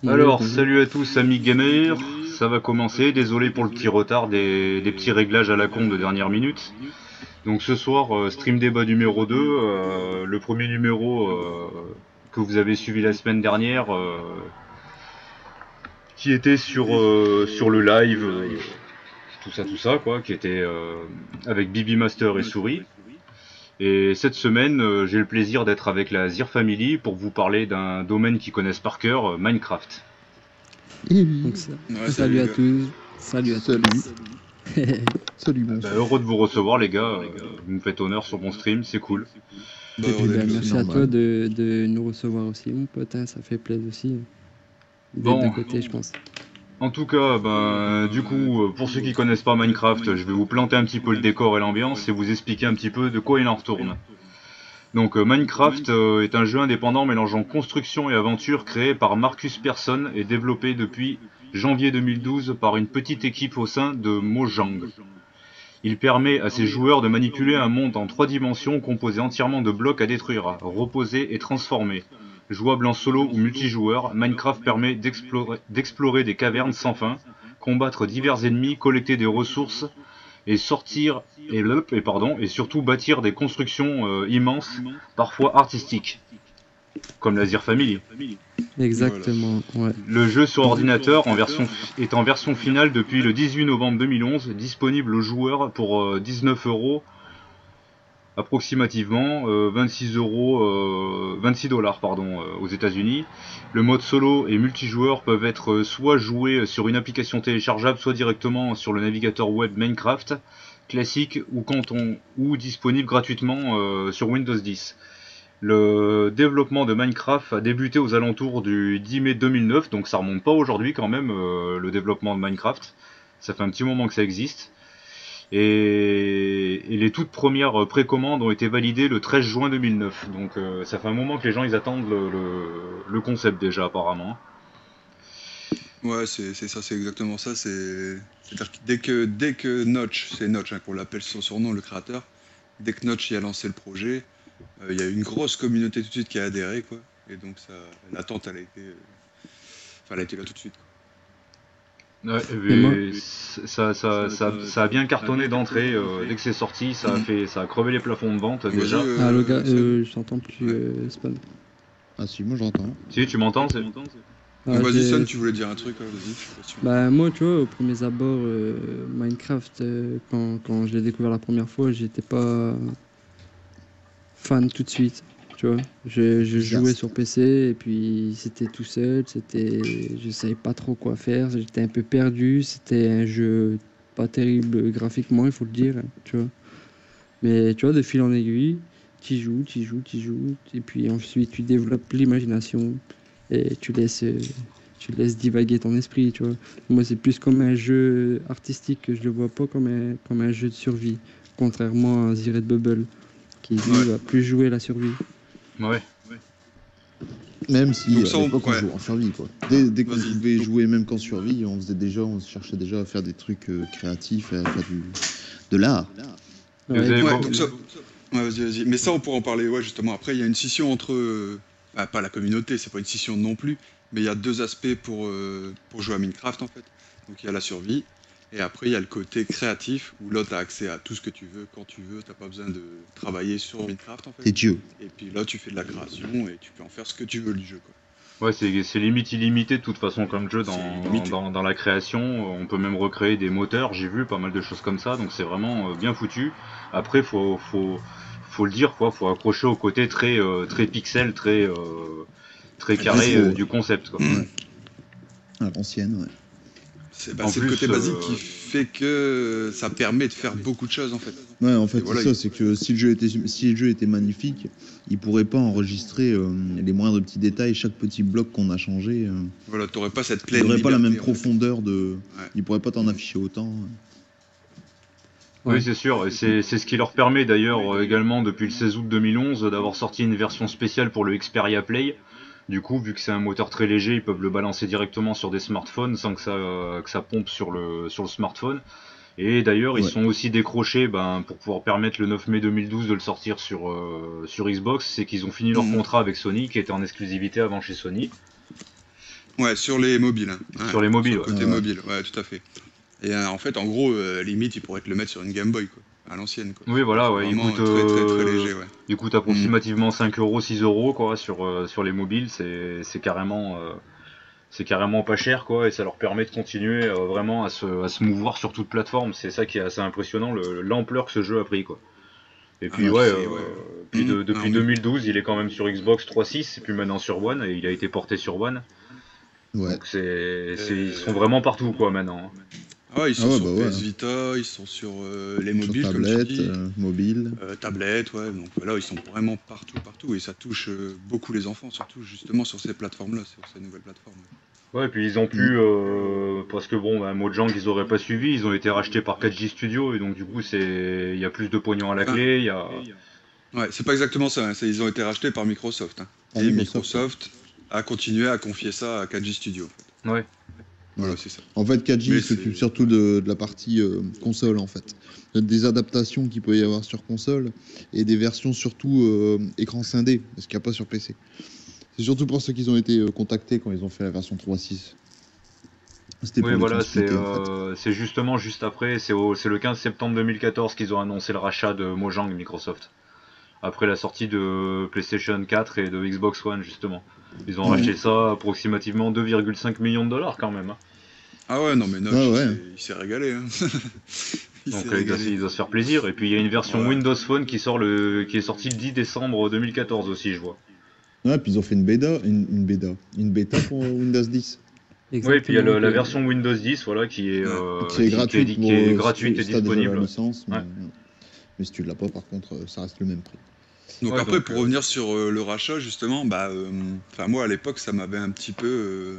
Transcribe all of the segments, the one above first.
Oui, Alors, bonjour. salut à tous amis gamers, ça va commencer, désolé pour le petit retard des petits réglages à la con de dernière minute. Donc ce soir, stream débat numéro 2, le premier numéro que vous avez suivi la semaine dernière, qui était sur le live, tout ça quoi, qui était avec Bibi Master et Souris. Et cette semaine, j'ai le plaisir d'être avec la Zir Family pour vous parler d'un domaine qu'ils connaissent par cœur, Minecraft. Eh oui, Donc, Ouais, salut salut les à gars. tous. Salut à salut, tous. salut, Bah, bonsoir. heureux de vous recevoir les gars, vous me faites honneur sur mon stream, c'est cool. Bah, Et heureux puis, d'être ben, là C'est aussi. merci à toi normal. de nous recevoir aussi, mon pote, hein. Ça fait plaisir aussi, des deux Bon, côtés, je pense. en tout cas, ben, du coup, pour ceux qui connaissent pas Minecraft, je vais vous planter un petit peu le décor et l'ambiance et vous expliquer un petit peu de quoi il en retourne. Donc, Minecraft est un jeu indépendant mélangeant construction et aventure créé par Marcus Persson et développé depuis janvier 2012 par une petite équipe au sein de Mojang. Il permet à ses joueurs de manipuler un monde en 3 dimensions composé entièrement de blocs à détruire, reposer et transformer. Jouable en solo ou multijoueur, Minecraft permet d'explorer des cavernes sans fin, combattre divers ennemis, collecter des ressources et sortir et surtout bâtir des constructions immenses, parfois artistiques, comme la Zir Family. Voilà. Exactement, ouais. Le jeu sur ordinateur est en version finale depuis le 18 novembre 2011, disponible aux joueurs pour 19 € approximativement, 26 dollars pardon, aux États-Unis. Le mode solo et multijoueur peuvent être soit joués sur une application téléchargeable, soit directement sur le navigateur web Minecraft classique ou disponible gratuitement sur Windows 10. Le développement de Minecraft a débuté aux alentours du 10 mai 2009, donc ça remonte pas aujourd'hui quand même, le développement de Minecraft. Ça fait un petit moment que ça existe. Et les toutes premières précommandes ont été validées le 13 juin 2009. Donc ça fait un moment que les gens ils attendent le concept déjà apparemment. Ouais, c'est ça, c'est exactement ça. C'est-à-dire que dès que Notch, c'est Notch hein, qu'on l'appelle son surnom, le créateur, dès que Notch y a lancé le projet, il y a eu une grosse communauté tout de suite qui a adhéré, quoi. Et donc ça, l'attente, enfin, elle a été là tout de suite, quoi. Ouais, Et moi, mais ça a bien cartonné d'entrée. Dès que c'est sorti, Mhm. ça a crevé les plafonds de vente Vas-y, déjà. ah, le gars, Seb. je t'entends plus, Ouais. Spawn. Ah si, moi j'entends. Si tu m'entends, c'est... Donc Ah, vas-y, Son, tu voulais dire un truc, vas-y, je suis pas sûr. bah, moi, tu vois, au premier abord, Minecraft, quand je l'ai découvert la première fois, j'étais pas fan tout de suite, tu vois. Je jouais Enthousiaste. sur PC et puis c'était tout seul, je savais pas trop quoi faire, j'étais un peu perdu, c'était un jeu pas terrible graphiquement, il faut le dire, hein, tu vois. Mais tu vois, de fil en aiguille, tu joues, et puis ensuite tu développes l'imagination et tu laisses divaguer ton esprit, tu vois. Moi, c'est plus comme un jeu artistique que je le vois pas comme un jeu de survie, contrairement à The Bubble qui lui Ouais. va plus jouer la survie. Ouais. Même si Donc à ça, l'époque on ouais, jouait en survie quoi. Dès qu'on vas-y. pouvait Donc, jouer même qu'en survie, on se cherchait déjà à faire des trucs créatifs, à faire de l'art. Et vous Ouais, avez ouais, quoi... donc ça, exactement. ouais, vas-y, vas-y. Mais ça, on pourra en parler, ouais, justement. Après, il y a une scission entre, bah, pas la communauté, c'est pas une scission non plus, mais il y a deux aspects pour jouer à Minecraft, en fait. Donc, il y a la survie, et après, il y a le côté créatif, où là, tu as accès à tout ce que tu veux, quand tu veux, t'as pas besoin de travailler sur Minecraft, en fait. T'es Dieu. Et puis là, tu fais de la création, et tu peux en faire ce que tu veux du jeu, quoi. Ouais, c'est limite illimité de toute façon comme jeu C'est limité. dans la création. On peut même recréer des moteurs, j'ai vu pas mal de choses comme ça, donc c'est vraiment bien foutu. Après, faut le dire, quoi, faut accrocher au côté très pixel, très Très carré basique. Rétro. du concept, quoi. Ouais. À l'ancienne, ouais. En C'est le côté plus, basique qui fait que ça permet de faire beaucoup de choses, en fait. Ouais, en Et fait, c'est voilà, ça, c'est que si le jeu était magnifique, il pourrait pas enregistrer les moindres petits détails, chaque petit bloc qu'on a changé. voilà, t'aurais pas cette Il pleine aurait pas la même liberté, en fait. profondeur de. Ouais. Il pourrait pas t'en afficher autant. oui, Ouais. c'est sûr, et c'est ce qui leur permet d'ailleurs également depuis le 16 août 2011 d'avoir sorti une version spéciale pour le Xperia Play. Du coup, vu que c'est un moteur très léger, ils peuvent le balancer directement sur des smartphones sans que ça pompe sur le smartphone. Et d'ailleurs, ils Ouais. sont aussi décrochés pour pouvoir permettre le 9 mai 2012 de le sortir sur Xbox. C'est qu'ils ont fini leur Mhm. contrat avec Sony, qui était en exclusivité avant chez Sony. Ouais, sur les mobiles. Hein. Sur les mobiles, Sur le côté ouais. mobile, ouais, tout à fait. Et en fait, en gros, limite, ils pourraient te le mettre sur une Game Boy, quoi. À l'ancienne, quoi. Oui, voilà, C'est ouais, vraiment très, très, très léger, ouais. il coûte Mhm. approximativement 5 euros, 6 euros, quoi, sur les mobiles. C'est carrément pas cher, quoi, et ça leur permet de continuer vraiment à se mouvoir sur toute plateforme. C'est ça qui est assez impressionnant, l'ampleur que ce jeu a pris, quoi. Et Ah puis bah, ouais, c'est... Ouais. Mhm. depuis Ah oui. 2012, il est quand même sur Xbox 3.6 et puis maintenant sur One, et il a été porté sur One. Ouais. Donc ils sont Euh, vraiment partout, quoi, maintenant. Ah ouais, ils Ah sont ouais, sur bah ouais. PS Vita, ils sont sur les Sur mobiles, comme tu tablette, dis, mobile. tablettes, ouais. Donc voilà, ils sont vraiment partout, partout. Et ça touche beaucoup les enfants, surtout justement sur ces plateformes-là, sur ces nouvelles plateformes. Ouais, et puis ils ont Mm. pu, parce que bon, bah, Mojang, ils auraient pas suivi, ils ont été rachetés par 4J Studio, et donc du coup, il y a plus de pognon à la Enfin, clé, ouais, c'est pas exactement ça. Hein. Ils ont été rachetés par Microsoft. Hein. Par Et Microsoft, ouais. Microsoft a continué à confier ça à 4J Studio, en fait. Ouais. Ouais. Voilà, c'est ça. En fait, 4G Mais il s'occupe c'est... surtout de la partie console, en fait. Des adaptations qu'il peut y avoir sur console et des versions surtout écran scindé, ce qu'il n'y a pas sur PC. C'est surtout pour ça qu'ils ont été contactés quand ils ont fait la version 3.6. C'était Oui, pour l'écran voilà, splitté, en fait. c'est justement juste après, c'est le 15 septembre 2014 qu'ils ont annoncé le rachat de Mojang Microsoft. Après la sortie de PlayStation 4 et de Xbox One, justement. Ils ont Ouais. racheté ça approximativement 2,5 millions de dollars quand même, hein. Ah ouais, non mais Ah Notch, ouais. il s'est régalé. Hein. Il Donc s'est il régalé. doit se faire plaisir. Et puis il y a une version Ouais. Windows Phone qui est sortie le 10 décembre 2014 aussi, je vois. Ouais, puis ils ont fait une bêta pour Windows 10. Oui, et puis il y a Exactement. la version Windows 10, voilà, Ouais. Qui est gratuite qui pour est gratuite et si t'as déjà la disponible. licence, Ouais. mais si tu l'as pas, par contre, ça reste le même prix. Donc Ouais, après, donc, pour revenir sur le rachat, justement, bah, enfin moi à l'époque, ça m'avait un petit peu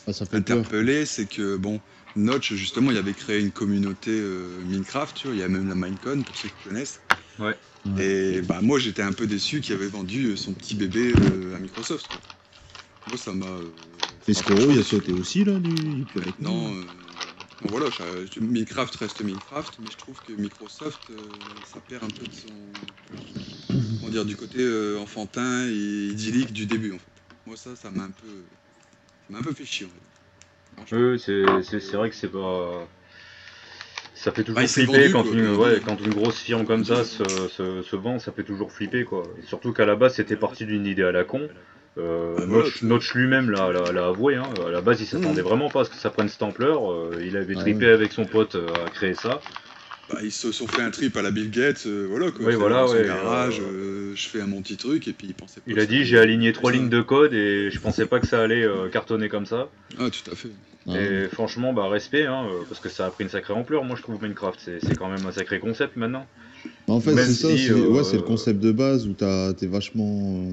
Ah, ça fait peur. interpellé, c'est que bon, Notch, justement, il avait créé une communauté Minecraft, tu vois, il y a même la Minecon pour ceux qui connaissent. ouais. Ouais. Et bah moi j'étais un peu déçu qu'il avait vendu son petit bébé à Microsoft. Quoi. Moi ça m'a Et ça m'a Scoro, franchement il a déçu. sauté aussi, là, il est plus avec nous. Maintenant, bon, voilà, Minecraft reste Minecraft, mais je trouve que Microsoft, ça perd un peu de son, comment dire, du côté enfantin et idyllique du début en fait. Moi ça m'a un peu fait chier en fait. Franchement. Oui, c'est vrai que c'est pas. Ça fait Bah il toujours s'est flipper vendu quand quoi, comme on dit. Hein. quand une grosse firme comme ça se vend, ça fait toujours flipper, quoi. Et surtout qu'à la base c'était parti d'une idée à la con. Bah voilà, tu vois. Notch lui-même l'a avoué, hein. À la base il s'attendait Mhm. vraiment pas à ce que ça prenne cette ampleur. Il avait Ah tripé ouais. avec son pote à créer ça. Bah, ils se sont fait un trip à la Bill Gates, voilà quoi. Oui, C'est allé voilà, dans son ouais. garage, je fais mon petit truc, et puis il pensait pas Il que a ça dit allait j'ai aligné faire 3 ça. lignes de code et je pensais pas que ça allait cartonner comme ça. Ah, tout à fait. Ah ouais. Et franchement, bah respect, hein, parce que ça a pris une sacrée ampleur. Moi je trouve Minecraft, c'est quand même un sacré concept maintenant. En fait, Même c'est ça, si, c'est le concept de base où t'es vachement.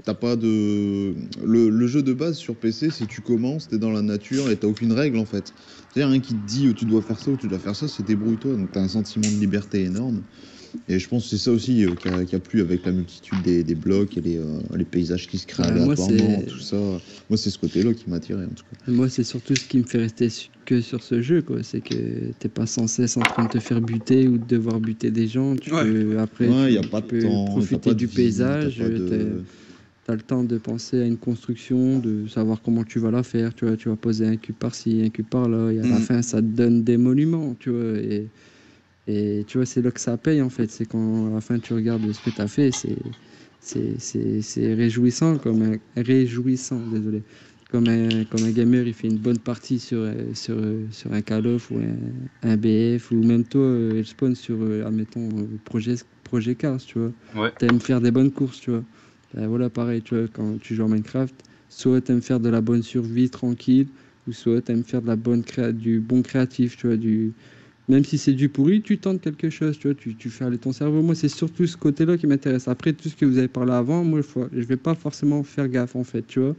T'as pas de. Le jeu de base sur PC, c'est tu commences, t'es dans la nature et t'as aucune règle en fait. C'est-à-dire rien qui te dit tu dois faire ça ou tu dois faire ça, c'est débrouille-toi. Donc t'as un sentiment de liberté énorme. Et je pense que c'est ça aussi qui a plu avec la multitude des blocs et les paysages qui se créent Bah, aléatoirement, tout ça. Moi, c'est ce côté-là qui m'a attiré en tout cas. moi, c'est surtout ce qui me fait rester que sur ce jeu, quoi. C'est que t'es pas sans cesse en train de te faire buter ou de devoir buter des gens. Tu Ouais. peux, après, Ouais, il n'y a tu pas de peux temps, t'as profiter pas de du vie, t'as paysage. pas de. T'as le temps de penser à une construction, de savoir comment tu vas la faire. Tu vas poser un cube par-ci, un cube par-là. Et à la Mhm. fin, ça te donne des monuments, tu vois. Et tu vois, c'est là que ça paye, en fait. C'est quand, à la fin, tu regardes ce que tu as fait. C'est réjouissant, réjouissant, désolé. Comme un gamer, il fait une bonne partie sur un Call of ou un BF, ou même toi, El Spawn, sur, admettons, Projet Cars, tu vois. ouais. T'aimes faire des bonnes courses, tu vois. Ben voilà, pareil, tu vois, quand tu joues à Minecraft, soit t'aimes faire de la bonne survie tranquille, ou soit t'aimes faire de la du bon créatif, tu vois, même si c'est du pourri, tu tentes quelque chose, tu vois, tu fais aller ton cerveau. Moi, c'est surtout ce côté-là qui m'intéresse. Après, tout ce que vous avez parlé avant, moi, je vais pas forcément faire gaffe, en fait, tu vois.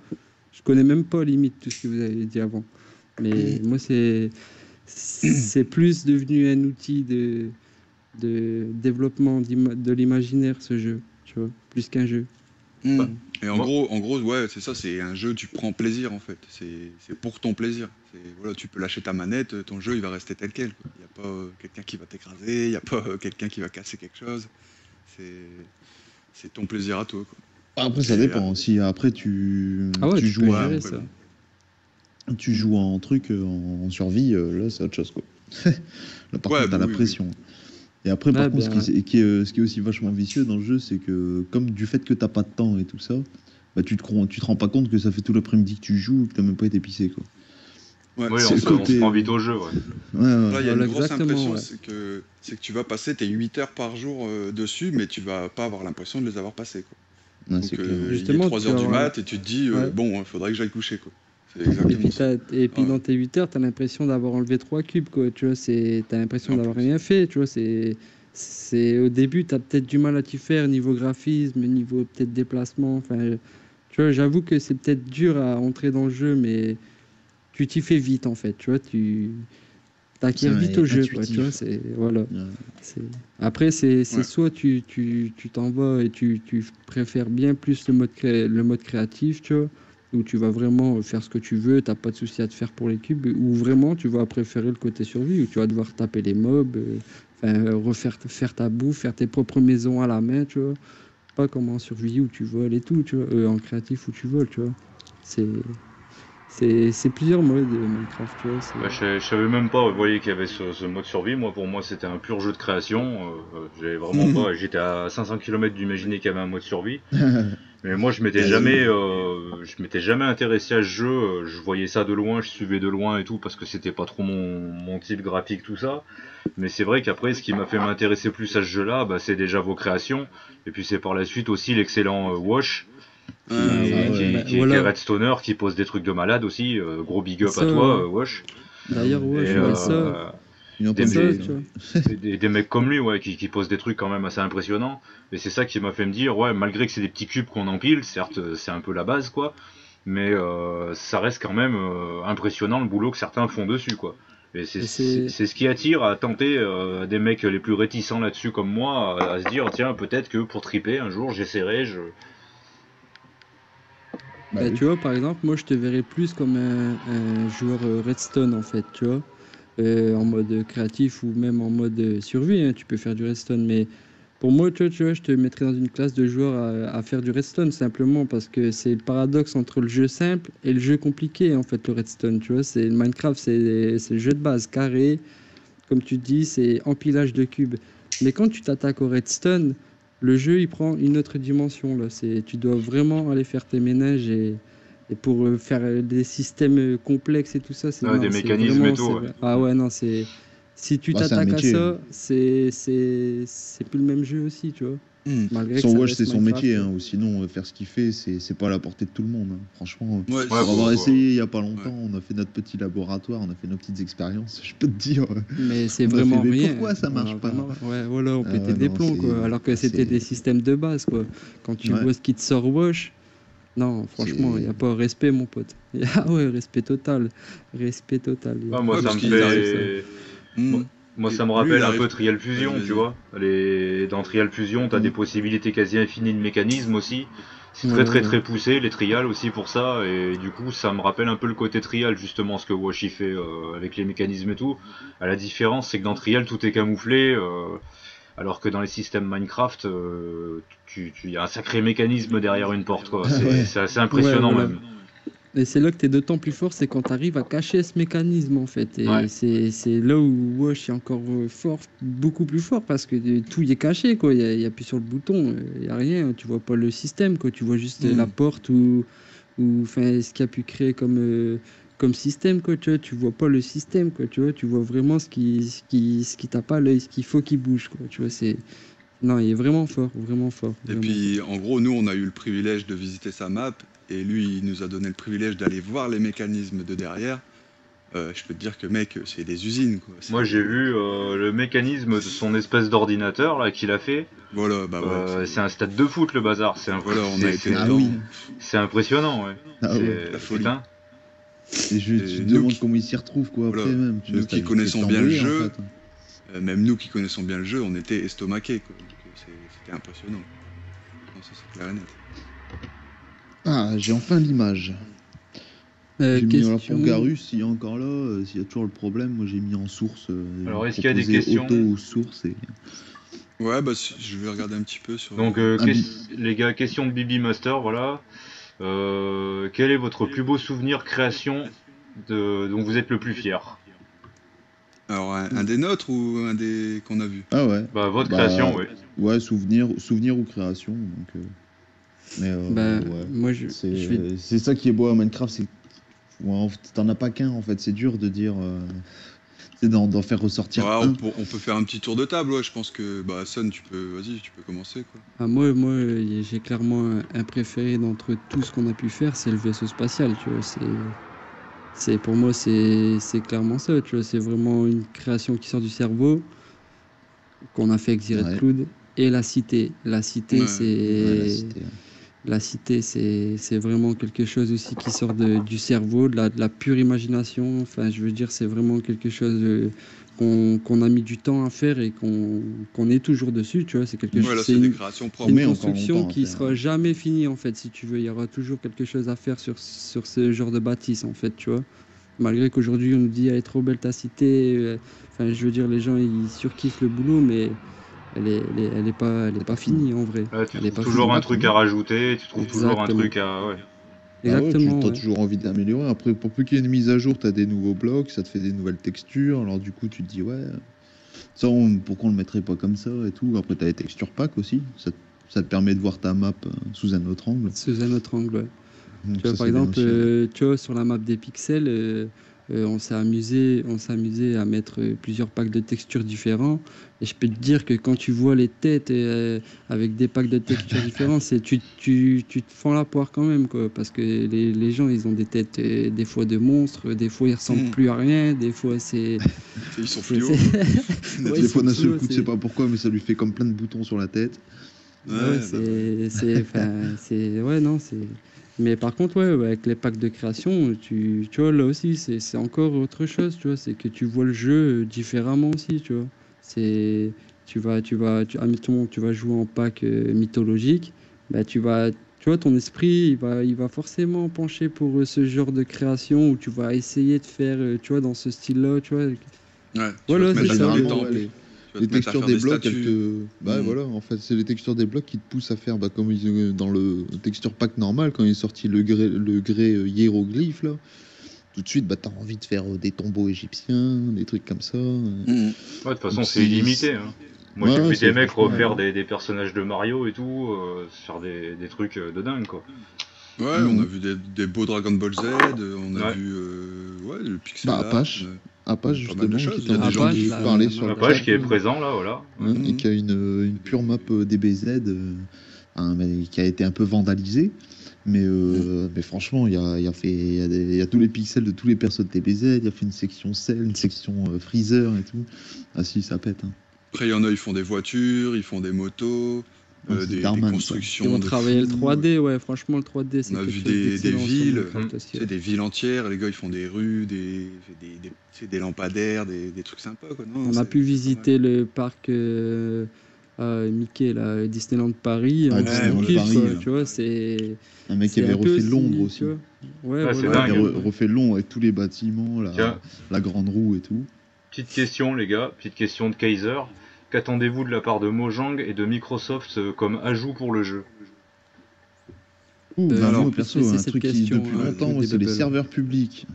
Je connais même pas, limite, tout ce que vous avez dit avant. Mais moi, c'est plus devenu un outil de développement de l'imaginaire, ce jeu, tu vois, plus qu'un jeu. Mhm. Bah, Et moi, en gros, ouais, c'est ça, c'est un jeu, tu prends plaisir en fait. C'est pour ton plaisir. Voilà, tu peux lâcher ta manette, ton jeu il va rester tel quel. Il n'y a pas quelqu'un qui va t'écraser, il n'y a pas quelqu'un qui va casser quelque chose. C'est c'est ton plaisir à toi. Quoi. Après, ça Et, dépend. Si après tu, Ah ouais, tu tu peux joues ouais, à. gérer après, ça. bon. Tu joues en truc, en survie, là, c'est autre chose, quoi. Là, par Ouais, contre, t'as bah la oui, oui. pression. Et après, Ouais, par contre, ben, ce qui est aussi vachement vicieux dans le jeu, c'est que, comme du fait que t'as pas de temps et tout ça, bah, tu te rends pas compte que ça fait tout l'après-midi que tu joues et que t'as même pas été pissé, quoi. Ouais, Oui, C'est le on se côté. prend vite au jeu, ouais. Ouais, ouais. Là, il y a une voilà, grosse exactement, impression, ouais. c'est que tu vas passer tes 8 heures par jour dessus, mais tu vas pas avoir l'impression de les avoir passées, quoi. Ouais, c'est Donc clair. il est Justement, 3 tu heures vas du avoir... mat et tu te dis, Ouais. bon, il faudrait que j'aille coucher, quoi. C'est Et puis, exactement ça. Ouais. dans tes 8 heures, t'as l'impression d'avoir enlevé 3 cubes, quoi. Tu vois, t'as Et l'impression en d'avoir plus. rien fait, tu vois. Au début, t'as peut-être du mal à t'y faire niveau graphisme, niveau peut-être déplacement. Enfin, tu vois, j'avoue que c'est peut-être dur à entrer dans le jeu, mais tu t'y fais vite, en fait. Tu vois, tu C'est t'acquiers vite au jeu, quoi. Tu vois, intuitif. voilà. Ouais. C'est- Après, c'est Ouais. soit tu t'en vas et tu préfères bien plus le mode créatif, tu vois, où tu vas vraiment faire ce que tu veux, t'as pas de souci à te faire pour les cubes, ou vraiment tu vas préférer le côté survie, où tu vas devoir taper les mobs, faire ta bouffe, faire tes propres maisons à la main, tu vois. Pas comme en survie où tu voles et tout, tu vois, en créatif où tu voles, tu vois. C'est c'est plusieurs modes de Minecraft, tu vois. Bah, je savais même pas, vous voyez, qu'il y avait ce mode survie. Moi, pour moi, c'était un pur jeu de création. J'avais vraiment pas. J'étais à 500 km d'imaginer qu'il y avait un mode survie. Mais moi, je m'étais jamais intéressé à ce jeu. Je voyais ça de loin, je suivais de loin et tout parce que c'était pas trop mon type graphique, tout ça. Mais c'est vrai qu'après, ce qui m'a fait m'intéresser plus à ce jeu-là, bah, c'est déjà vos créations. Et puis c'est par la suite aussi l'excellent Wash, Ah bah ouais. Bah, qui est voilà, Redstoner, qui pose des trucs de malade aussi. Gros big up à ça, toi, Wash. Ah ouais. d'ailleurs, ouais, Et je vois ça. Il est en des, train de Ça, jouer, des, là. tu vois. des mecs comme lui, ouais, qui posent des trucs quand même assez impressionnants. Et c'est ça qui m'a fait me dire, ouais, malgré que c'est des petits cubes qu'on empile, certes, c'est un peu la base, quoi. Mais ça reste quand même impressionnant le boulot que certains font dessus, quoi. Et Et c'est c'est ce qui attire à tenter des mecs les plus réticents là-dessus comme moi, à se dire, tiens, peut-être que pour triper, un jour, j'essaierai, Bah Bah, oui. tu vois, par exemple, moi, je te verrais plus comme un joueur Redstone, en fait, tu vois, en mode créatif ou même en mode survie, hein, tu peux faire du Redstone, mais pour moi, tu vois, je te mettrais dans une classe de joueurs à faire du Redstone, simplement parce que c'est le paradoxe entre le jeu simple et le jeu compliqué, en fait, le Redstone, tu vois, c'est le Minecraft, c'est le jeu de base, carré, comme tu dis, c'est empilage de cubes. Mais quand tu t'attaques au Redstone, le jeu il prend une autre dimension là. Tu dois vraiment aller faire tes ménages et pour faire des systèmes complexes et tout ça, des non, mécanismes et tout, ouais. ah ouais non c'est si tu Bah, c'est un t'attaques à métier. ça, c'est plus le même jeu aussi, tu vois. Hmm. Malgré que Son ça Wash, reste c'est son Minecraft, métier, quoi. hein, ou sinon, faire ce qu'il fait, c'est pas à la portée de tout le monde, hein. Franchement, Ouais, Ouais, pour avoir faut- essayé il y a pas ouais. longtemps, on a fait notre petit laboratoire, on a fait nos petites expériences. Je peux te dire, Mais c'est on a fait, vraiment mais rien. pourquoi ça Voilà, marche pas? vraiment, ouais, voilà, on Ah pétait ouais, des non, plombs, quoi. Alors que c'était des c'est, systèmes de base, quoi. Quand tu ouais, vois ce qui te sort Wash, non, franchement, il n'y c'est, a pas respect, mon pote. Ah ouais, respect total. Respect total. Ah, moi, Ouais, ça parce me qu'ils arrivent. Ça. fait. Hmm. Moi, moi, Et ça me lui, il rappelle un arrive. peu Trial Vas-y, Fusion, tu vas-y. vois. Dans Trial Fusion, t'as des Mm. possibilités quasi infinies de mécanismes aussi. C'est très Ouais, très ouais. très poussé, les trials aussi pour ça, et du coup ça me rappelle un peu le côté trial, justement, ce que Washi fait avec les mécanismes et tout. À la différence, c'est que dans trial tout est camouflé, alors que dans les systèmes Minecraft, y a un sacré mécanisme derrière une porte, quoi. Ah ouais, C'est assez Ouais, impressionnant voilà. même. Et c'est là que tu es d'autant plus fort, c'est quand tu arrives à cacher ce mécanisme, en fait. Ouais. Et c'est là où Wash est encore fort, beaucoup plus fort, parce que tout y est caché, quoi. Il y a appuie sur le bouton, il n'y a rien. Tu vois pas le système, quoi. Tu vois juste la Hmm. porte ou enfin, ce qu'il a pu créer comme système, quoi. Tu vois pas le système, quoi. Tu vois, tu vois vraiment ce qui tape à l'œil, ce qu'il faut qu'il bouge, quoi. Tu vois, non, il est vraiment fort, vraiment fort, Et vraiment fort. puis, en gros, nous, on a eu le privilège de visiter sa map, et lui, il nous a donné le privilège d'aller voir les mécanismes de derrière. Je peux te dire que, mec, c'est des usines, quoi. Moi j'ai vu le mécanisme de son espèce d'ordinateur là qu'il a fait. Voilà, bah ouais, C'est un stade de foot le bazar. voilà, on a été ah dedans. oui, C'est impressionnant, ouais. ah ouais. La folie. Putain. Et tu Et te nous demandes qui, comment il s'y retrouve, quoi, après, voilà, même. Tu vois, nous t'as qui juste fait connaissons bien le t'embrouiller, en jeu, fait. même nous qui connaissons bien le jeu, on était estomaqués, quoi. Donc, c'était impressionnant. Non, ça, c'est clair et net. Ah, j'ai enfin l'image. J'ai mis, alors pour Question. Garus, s'il est encore là, s'il y a toujours le problème, moi j'ai mis en source, Alors est-ce qu'il y a des proposer questions? auto ou source et Ouais, bah, je vais regarder un petit peu sur. Donc un bi- les gars, question de Bibi Master, voilà. Quel est votre plus beau souvenir création dont vous êtes le plus fier? Alors, un des nôtres ou un des qu'on a vu? Ah ouais. Bah, votre Bah, création, oui. Ouais, souvenir ou création. Donc, mais Bah, ouais. moi, je vais. C'est ça qui est beau à Minecraft, c'est ouais, t'en as pas qu'un en fait. C'est dur de dire, c'est d'en faire ressortir Ouais, un. on peut faire un petit tour de table, ouais. Je pense que, bah, Son, vas-y, tu peux commencer, quoi. Ah, moi, j'ai clairement un préféré d'entre tout ce qu'on a pu faire, c'est le vaisseau spatial, tu vois. Pour moi, c'est clairement ça, tu vois. C'est vraiment une création qui sort du cerveau, qu'on a fait avec Ziret Ouais, Cloud. Et la cité. Ouais. ouais, là c'était. La cité, c'est vraiment quelque chose aussi qui sort du cerveau, de la pure imagination. Enfin, je veux dire, c'est vraiment quelque chose qu'on a mis du temps à faire et qu'on est toujours dessus, tu vois. Ouais, là, c'est des créations c'est On propres. une met encore construction longtemps à qui faire. sera jamais finie, en fait, si tu veux. Il y aura toujours quelque chose à faire sur ce genre de bâtisse, en fait, tu vois. Malgré qu'aujourd'hui, on nous dit, elle est trop belle ta cité. Enfin, je veux dire, les gens, ils surkiffent le boulot, mais elle est pas finie, en vrai. Là, tu Elle est trouves pas toujours finie. un truc à rajouter, tu trouves toujours un Exactement. truc à... Ouais. Bah ouais, tu Exactement, as ouais. toujours envie d'améliorer. Après, pour plus qu'il y ait une mise à jour, tu as des nouveaux blocs, ça te fait des nouvelles textures. Alors du coup, tu te dis, ouais, ça, pourquoi on le mettrait pas comme ça et tout. Après, tu as les textures pack aussi. Ça te permet de voir ta map sous un autre angle. Sous un autre angle, ouais. Donc Tu vois, ça, par c'est bien exemple, aussi. tu vois, sur la map des pixels, on s'est amusé à mettre plusieurs packs de textures différents. Et je peux te dire que quand tu vois les têtes avec des packs de textures différents, tu te fends la poire quand même, quoi. Parce que les gens, ils ont des têtes, des fois de monstres, des fois ils ressemblent Mhm. plus à rien, des fois c'est. Ils sont c'est- fluo, c'est- quoi. Ouais, ils Des fois, sont d'un seul fluos, coup, tu sais pas pourquoi, mais ça lui fait comme plein de boutons sur la tête. Ah ouais, Ouais, bah ouais. ouais, non, c'est. Mais par contre, ouais, avec les packs de création, tu vois, là aussi, c'est encore autre chose, tu vois, c'est que tu vois le jeu différemment aussi, tu vois. C'est, admettons, tu vas jouer en pack mythologique, bah, tu vois, ton esprit, il va forcément pencher pour ce genre de création où tu vas essayer de faire, tu vois, dans ce style-là, tu vois. Ouais, tu vas Voilà, te Bah, c'est mettre à faire ça, des généralement, ouais, temples. Tu vas les te mettre à textures faire des des blocs, statues. Bah Mhm. voilà, en fait, c'est les textures des blocs qui te poussent à faire, bah, comme dans le texture pack normal, quand il est sorti le grès hiéroglyphe, là, tout de suite, bah, t'as envie de faire des tombeaux égyptiens, des trucs comme ça. Mhm. Ouais, de toute Donc façon, c'est illimité, hein. Moi, ouais, j'ai ouais, vu des c'est mecs franchement. refaire des personnages de Mario et tout, faire des trucs de dingue, quoi. Ouais, on a Mhm. vu des beaux Dragon Ball Z, on a Ouais. vu ouais, le pixel Bah, art, Apache, pas mal de justement, qui choses. Il était y a des gens Apache, qui entendu parler sur la le map chat, Page qui est jaune. présent, là, voilà. hein, et Mhm. qui a une pure map DBZ, mais qui a été un peu vandalisée. Mhm. Mais franchement, il y a tous les pixels de tous les persos de DBZ, il a fait une section Cell, une section Freezer et tout. Ah si, ça pète. Hein. Après, il y en a, ils font des voitures, ils font des motos, Ah, c'est des Darman, ça. Ils constructions vont de travailler le fous. 3D, ouais, franchement, le 3D, On c'est a quelque vu chose des d'excellent sur villes, Minecraft tu aussi, sais, ouais. des villes entières. Les gars, ils font des rues, tu sais, des lampadaires, des trucs sympas, quoi. Non, On a pu c'est pas mal. visiter le parc Mickey, là, Disneyland Paris, Ah, on Ouais, Disneyland voilà, kiffe, Paris, quoi, là. tu vois, Un mec qui c'est avait un peu refait Londres aussi, tu aussi. vois. Ouais, Ouais, c'est Il voilà, avait dingue. ouais, ouais. refait Londres avec tous les bâtiments, Tiens, la grande roue et tout. petite question, les gars, petite question de Kaiser. Qu'attendez-vous de la part de Mojang et de Microsoft comme ajout pour le jeu? Bah Je vais Alors, moi plus perso, laisser un cette truc qui question depuis ouais, longtemps, moi, des c'est les bubbles. serveurs publics.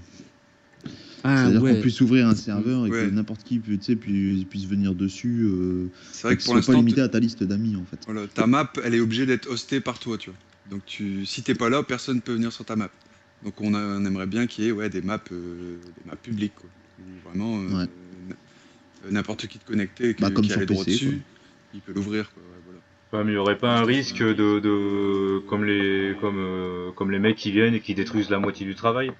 Ah C'est-à-dire qu'on ouais, puisse ouvrir un serveur et que ouais. n'importe qui tu sais, puisse venir dessus, C'est vrai et que que ce pour soit pas l'instant, limité à ta liste d'amis en fait. voilà, ta map, elle est obligée d'être hostée par toi, tu vois. Donc, si t'es pas là, personne ne peut venir sur ta map. Donc, on aimerait bien qu'il y ait, ouais, des maps publiques, quoi. Où vraiment, Ouais. n'importe qui te connecter, Bah comme qui a sur les droits PC quoi. dessus, il peut l'ouvrir, quoi. Ouais, voilà. Ouais, mais il n'y aurait Pour pas un l'instant, risque comme les mecs qui viennent et qui détruisent la moitié du travail?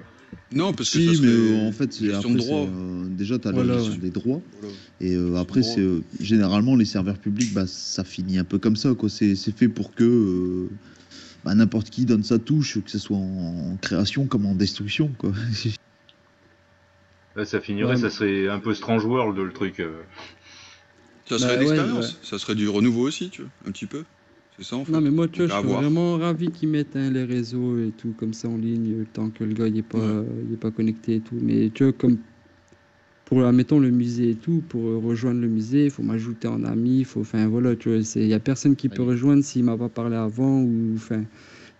non, parce que ça Si, mais serait en fait, gestion de après, droit. déjà, tu as la voilà, ouais. gestion des droits. Voilà. Et Gestion de après, droit. généralement, les serveurs publics, bah, ça finit un peu comme ça. Quoi. C'est fait pour que bah, n'importe qui donne sa touche, que ce soit en création comme en destruction. Quoi. Là, ça finirait, Ouais, ça serait un peu Strange World, le truc. Ça serait une bah ouais, ouais. expérience. Ça serait du renouveau aussi, tu vois, un petit peu. C'est ça, en Non, fait. mais moi, tu vois, Donc, je à serais voir. vraiment ravi qu'ils mettent les réseaux et tout comme ça en ligne, le temps que le gars Ouais. il est pas connecté et tout. Mais tu vois, comme pour, admettons, le musée et tout, pour rejoindre le musée, il faut m'ajouter en ami, enfin voilà, tu vois, il y a personne qui peut rejoindre s'il m'a pas parlé avant ou, enfin,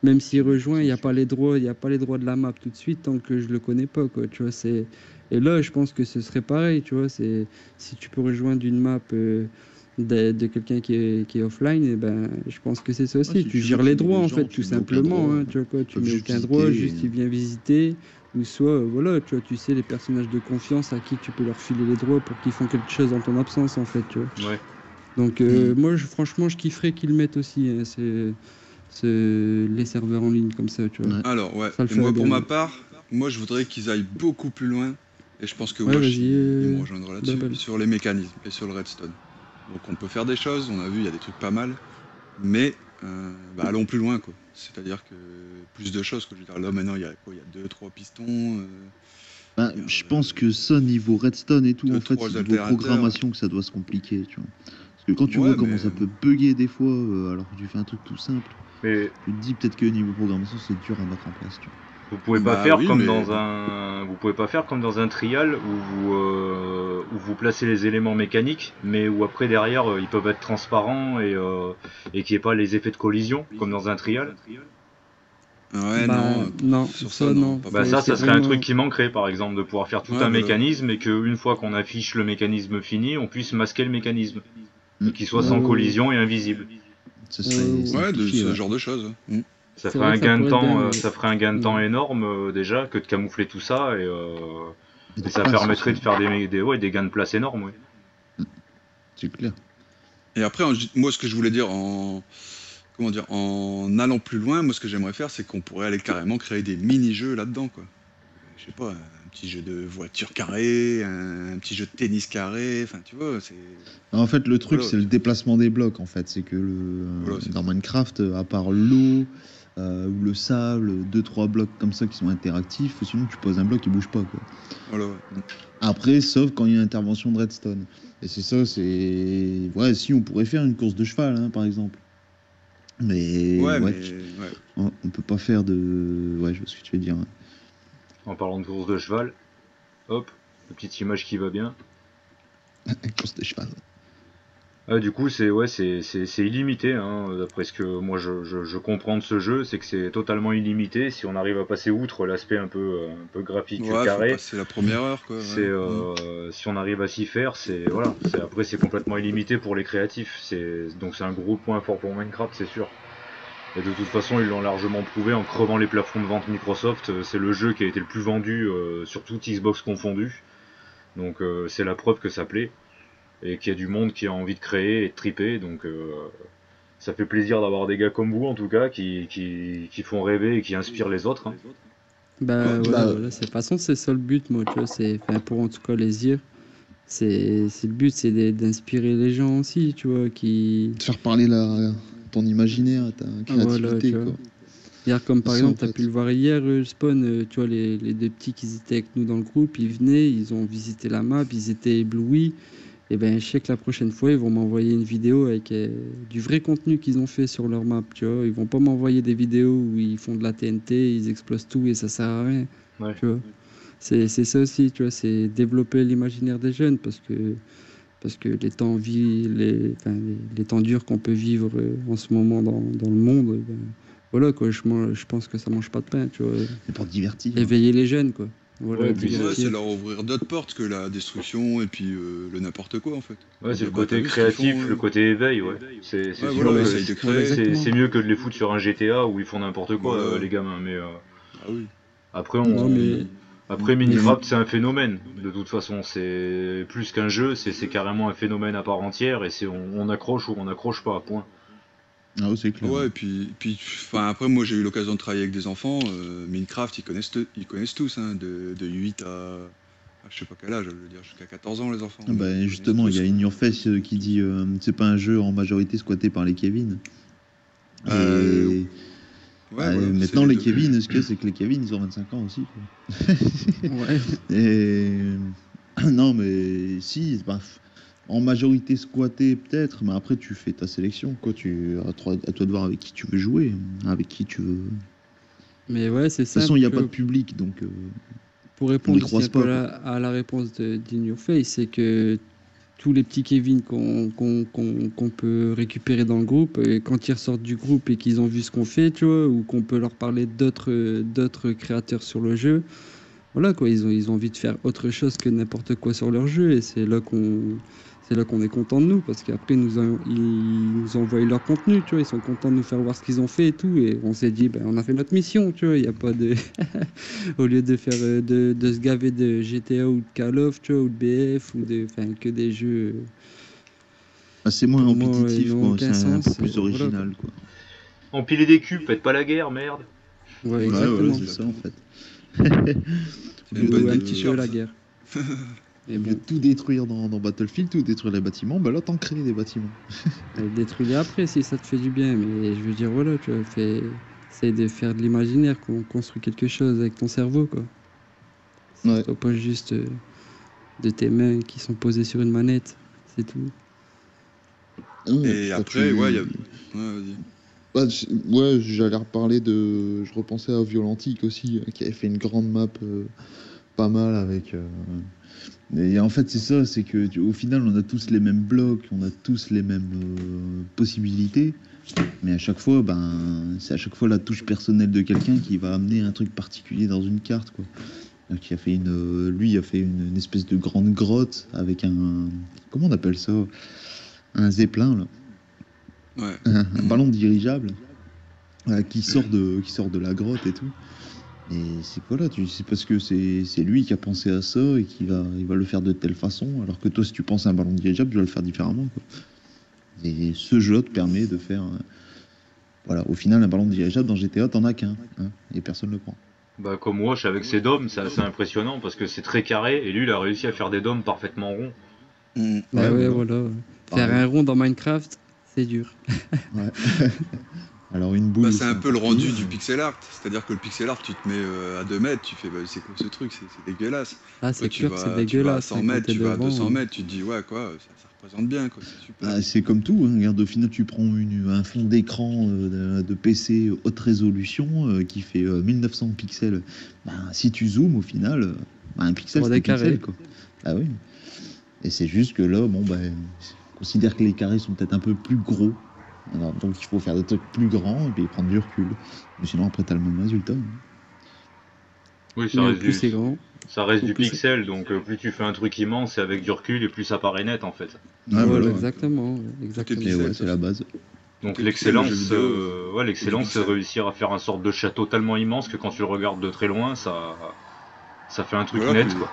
Même s'il rejoint, il n'y a pas les droits, il y a pas les droits de la map tout de suite tant que je le connais pas, quoi. Tu vois, c'est... Et là, je pense que ce serait pareil, tu vois. C'est... Si tu peux rejoindre une map de quelqu'un qui est offline, eh ben, je pense que c'est ça Ouais, aussi. si Tu tu veux, gères les tu mets droits, les en gens, fait, tu tout mets aucun simplement. droit. Hein, tu vois quoi, tu Peuvent mets juste aucun droit, visiter. juste il vient visiter. Ou soit, voilà, tu vois, tu sais, les personnages de confiance à qui tu peux leur filer les droits pour qu'ils font quelque chose en ton absence, en fait, tu vois. Ouais. Donc, Mhm. moi, franchement, je kifferais qu'ils le mettent aussi, hein, les serveurs en ligne comme ça, tu vois. Ouais. Alors, ouais. Ça le Et ferait moi, pour bien. ma part, moi, je voudrais qu'ils aillent beaucoup plus loin. Et je pense que Ouais, Wash, vas-y, il me rejoindra là-dessus. Babel. Sur les mécanismes et sur le redstone. Donc, on peut faire des choses. On a vu, il y a des trucs pas mal. Mais, allons plus loin, quoi. C'est-à-dire que plus de choses, quoi. Je veux dire, là, maintenant, il y a quoi? Il y a 2-3 pistons. Bah, Il y a, je pense que ça, niveau redstone et tout, en fait, 2-3 c'est niveau altérateurs. programmation que ça doit se compliquer, tu vois. Parce que quand tu vois Ouais, comment mais. ça peut bugger des fois, alors que tu fais un truc tout simple, Mais tu te dis peut-être que niveau programmation, c'est dur à mettre en place, tu vois. vous pouvez pas Bah faire oui, comme mais dans bon. un, vous pouvez pas faire comme dans un trial où vous placez les éléments mécaniques, mais où après derrière ils peuvent être transparents et qu'il n'y ait pas les effets de collision comme dans un trial. Ouais, Bah, non. non, Sur ça, ça, non. non. Pas Bah pour ça, C'est ça l'instant. serait un truc vraiment. qui manquerait par exemple de pouvoir faire tout Ouais, un voilà. mécanisme et qu'une fois qu'on affiche le mécanisme fini, on puisse masquer le mécanisme et Mm. qu'il soit Ouais, sans ouais, collision et invisible. Ce ouais. serait Ouais, de simplifié, ce ouais. genre de choses. Ça C'est ferait vrai un que ça gain de pourrait être bien, temps, mais. ça ferait un gain de temps Ouais. énorme déjà que de camoufler tout ça Et de et ça place permettrait aussi, de faire des gains de place énormes. Ouais. c'est clair. Et après, moi, ce que je voulais dire comment dire, en allant plus loin, moi, ce que j'aimerais faire, c'est qu'on pourrait aller carrément créer des mini-jeux là-dedans, quoi. Je sais pas, un petit jeu de voiture carré, un petit jeu de tennis carré, enfin, tu vois, c'est. En fait, le truc, Voilà, c'est le déplacement des blocs, en fait. C'est que voilà, c'est dans ça. Minecraft, à part l'eau ou le sable, deux, trois blocs comme ça qui sont interactifs, sinon tu poses un bloc, il bouge pas, quoi. Voilà, ouais. Après, sauf quand il y a intervention de redstone. Et c'est ça, c'est... Ouais, si, on pourrait faire une course de cheval, hein, par exemple. Mais Ouais, ouais, mais. Ouais. on peut pas faire de... Ouais, je vois ce que tu veux dire. Ouais. En parlant de course de cheval, hop, la petite image qui va bien. Une course de cheval. Ah, du coup, c'est illimité, hein, d'après ce que moi je comprends de ce jeu, c'est que c'est totalement illimité. Si on arrive à passer outre l'aspect un peu graphique Ouais, faut carré, passer la première heure, quoi, c'est ouais. si on arrive à s'y faire, c'est voilà. Après c'est complètement illimité pour les créatifs. Donc c'est un gros point fort pour Minecraft, c'est sûr. Et de toute façon, ils l'ont largement prouvé en crevant les plafonds de vente Microsoft. C'est le jeu qui a été le plus vendu sur toute Xbox confondue. Donc c'est la preuve que ça plaît et qu'il y a du monde qui a envie de créer et de triper. Donc ça fait plaisir d'avoir des gars comme vous en tout cas qui font rêver et qui inspirent les autres. Hein. Ouais, Bah, tout ouais, à Bah, fait. voilà. C'est de toute façon, c'est ça le but, moi, tu vois. Enfin, pour en tout cas les dire. C'est le but, c'est d'inspirer les gens aussi, tu vois, qui. faire parler ton imaginaire, ta Voilà, tu créativité, vois. quoi. Regarde, comme par C'est ça, en exemple, tu as pu fait. le voir hier, Spawn, tu vois, les deux petits qui étaient avec nous dans le groupe, ils venaient, ils ont visité la map, ils étaient éblouis. Et ben, je sais que la prochaine fois, ils vont m'envoyer une vidéo avec du vrai contenu qu'ils ont fait sur leur map, tu vois. Ils vont pas m'envoyer des vidéos où ils font de la TNT, ils explosent tout et ça sert à rien, Ouais. tu vois. C'est ça aussi, tu vois, c'est développer l'imaginaire des jeunes parce que enfin, les temps durs qu'on peut vivre en ce moment dans le monde, ben, voilà quoi, je pense que ça mange pas de pain, tu vois. Mais pour te divertir. Éveiller les jeunes, quoi. Voilà, Ouais, puis Ouais, c'est divertir. leur ouvrir d'autres portes que la destruction et puis le n'importe quoi, en fait. ouais, c'est le Dire, bah, t'as côté vu ce qu'ils font, créatif, le côté éveil, ouais. C'est Ouais, sûr voilà, Voilà, que essaye de voilà créer. exactement. c'est mieux que de les foutre sur un GTA où ils font n'importe quoi, Voilà. les gamins. Mais Ah oui. après, Non, après mais Minecraft, c'est un phénomène. De toute façon, c'est plus qu'un jeu, c'est carrément un phénomène à part entière et on accroche ou on accroche pas, point. Ah ouais, c'est clair. Ouais, Ouais. et puis enfin, après, moi, j'ai eu l'occasion de travailler avec des enfants. Minecraft, ils connaissent tous, hein, de 8 à je sais pas quel âge, je veux dire, jusqu'à 14 ans, les enfants. Ah bah, Ils connaissent justement, il y tous, a quoi. In Your Face qui dit c'est pas un jeu en majorité squatté par les Kevin. Euh, Et ouais, bah, voilà, c'est maintenant, les les deux. Kevin, ce qu'il y a, c'est que les Kevin, ils ont 25 ans aussi, quoi. ouais, Et non, mais si, bah, en majorité squatté peut-être, mais après tu fais ta sélection, quoi. À toi de voir avec qui tu veux jouer, avec qui tu veux. De mais ouais, c'est toute façon, simple, il n'y a tu pas de vois. public, donc Pour on les répondre aussi un croise peu pas, quoi. à la réponse d'In Your Face, c'est que tous les petits Kevin qu'on peut récupérer dans le groupe, et quand ils ressortent du groupe et qu'ils ont vu ce qu'on fait, tu vois, ou qu'on peut leur parler d'autres créateurs sur le jeu, voilà quoi, ils ont envie de faire autre chose que n'importe quoi sur leur jeu, et c'est là qu'on est content de nous, parce qu'après ils nous envoient leur contenu, tu vois, ils sont contents de nous faire voir ce qu'ils ont fait et tout, et on s'est dit, ben, on a fait notre mission, tu vois, il n'y a pas de... Au lieu de faire de se gaver de GTA ou de Call of, tu vois, ou de BF, enfin, que des jeux, Bah, c'est moins pour moi, ils répétitif, n'ont quoi. aucun C'est un peu sens, plus voilà, quoi. original, quoi. Empiler des cubes, faites pas la guerre, merde. Ouais, Ouais, exactement. voilà, c'est ça, en fait. Au C'est une lieu bonne Ou un de- petit peu t-shirt, la ça. guerre. Mais au lieu bon, de tout détruire dans Battlefield, tout détruire les bâtiments, bah là, t'en crées des bâtiments. détruis-les après si ça te fait du bien, mais je veux dire, voilà, tu vois, essaye de faire de l'imaginaire, qu'on construit quelque chose avec ton cerveau, quoi. Ouais. Soit pas juste de tes mains qui sont posées sur une manette, c'est tout. Ouais, Et puis quand après, ouais, il y a... Ouais, vas-y. Ouais, j'allais reparler de. Je repensais à Violentique aussi, qui avait fait une grande map pas mal avec. Et en fait, c'est ça, c'est que au final, on a tous les mêmes blocs, on a tous les mêmes possibilités, mais à chaque fois, ben, c'est à chaque fois la touche personnelle de quelqu'un qui va amener un truc particulier dans une carte, quoi. Donc, lui, il a fait une espèce de grande grotte avec un. Comment on appelle ça? Un zeppelin, là. Ouais. Un ballon dirigeable. Qui sort de la grotte et tout. Et c'est quoi là c'est parce que c'est lui qui a pensé à ça et il va le faire de telle façon, alors que toi, si tu penses à un ballon dirigeable, tu vas le faire différemment, quoi. Et ce jeu te permet de faire. Voilà, au final, un ballon dirigeable dans GTA, t'en as qu'un, hein, et personne ne le prend. Bah comme Wash avec ses dômes, c'est assez impressionnant parce que c'est très carré et lui il a réussi à faire des dômes parfaitement ronds. Mhm. Bah ouais, voilà. voilà. Faire Pareil. un rond dans Minecraft, c'est dur. Ouais. Alors, une boule. Bah, c'est un peu le encore rendu pire, du mais- pixel art. C'est-à-dire que le pixel art, tu te mets à 2 mètres, tu fais, bah, c'est quoi ce truc? C'est dégueulasse. Ah, Après, c'est clair que c'est tu vas à dégueulasse, 100 hein, quand mètres, t'es tu vas à devant. 200 mètres, tu te dis, ouais, quoi, ça représente bien, quoi, c'est super. Ah, c'est comme tout, hein. Regarde, au final, tu prends un fond d'écran de PC haute résolution qui fait 1900 pixels. Ben, si tu zoomes, au final, un pixel, T'auras c'est des des pixels, carrés. quoi. Ah oui. Et c'est juste que là, bon, ben, on considère que les carrés sont peut-être un peu plus gros. Alors, donc, il faut faire des trucs plus grands et puis prendre du recul. Mais sinon, après, t'as le même résultat, hein. Oui, Mais au plus c'est grand, ça reste au du plus c'est... pixel, donc plus tu fais un truc immense et avec du recul et plus ça paraît net en fait. Ouais, Voilà, ouais. exactement. Tout est Exactement. Et pixel, ouais, de c'est toute la façon. Donc base. Tout est pixel, le l'excellence, jeu vidéo, ouais, c'est du l'excellence c'est pixel. réussir à faire un sorte de château tellement immense que quand tu le regardes de très loin, ça fait un truc Voilà, puis net quoi.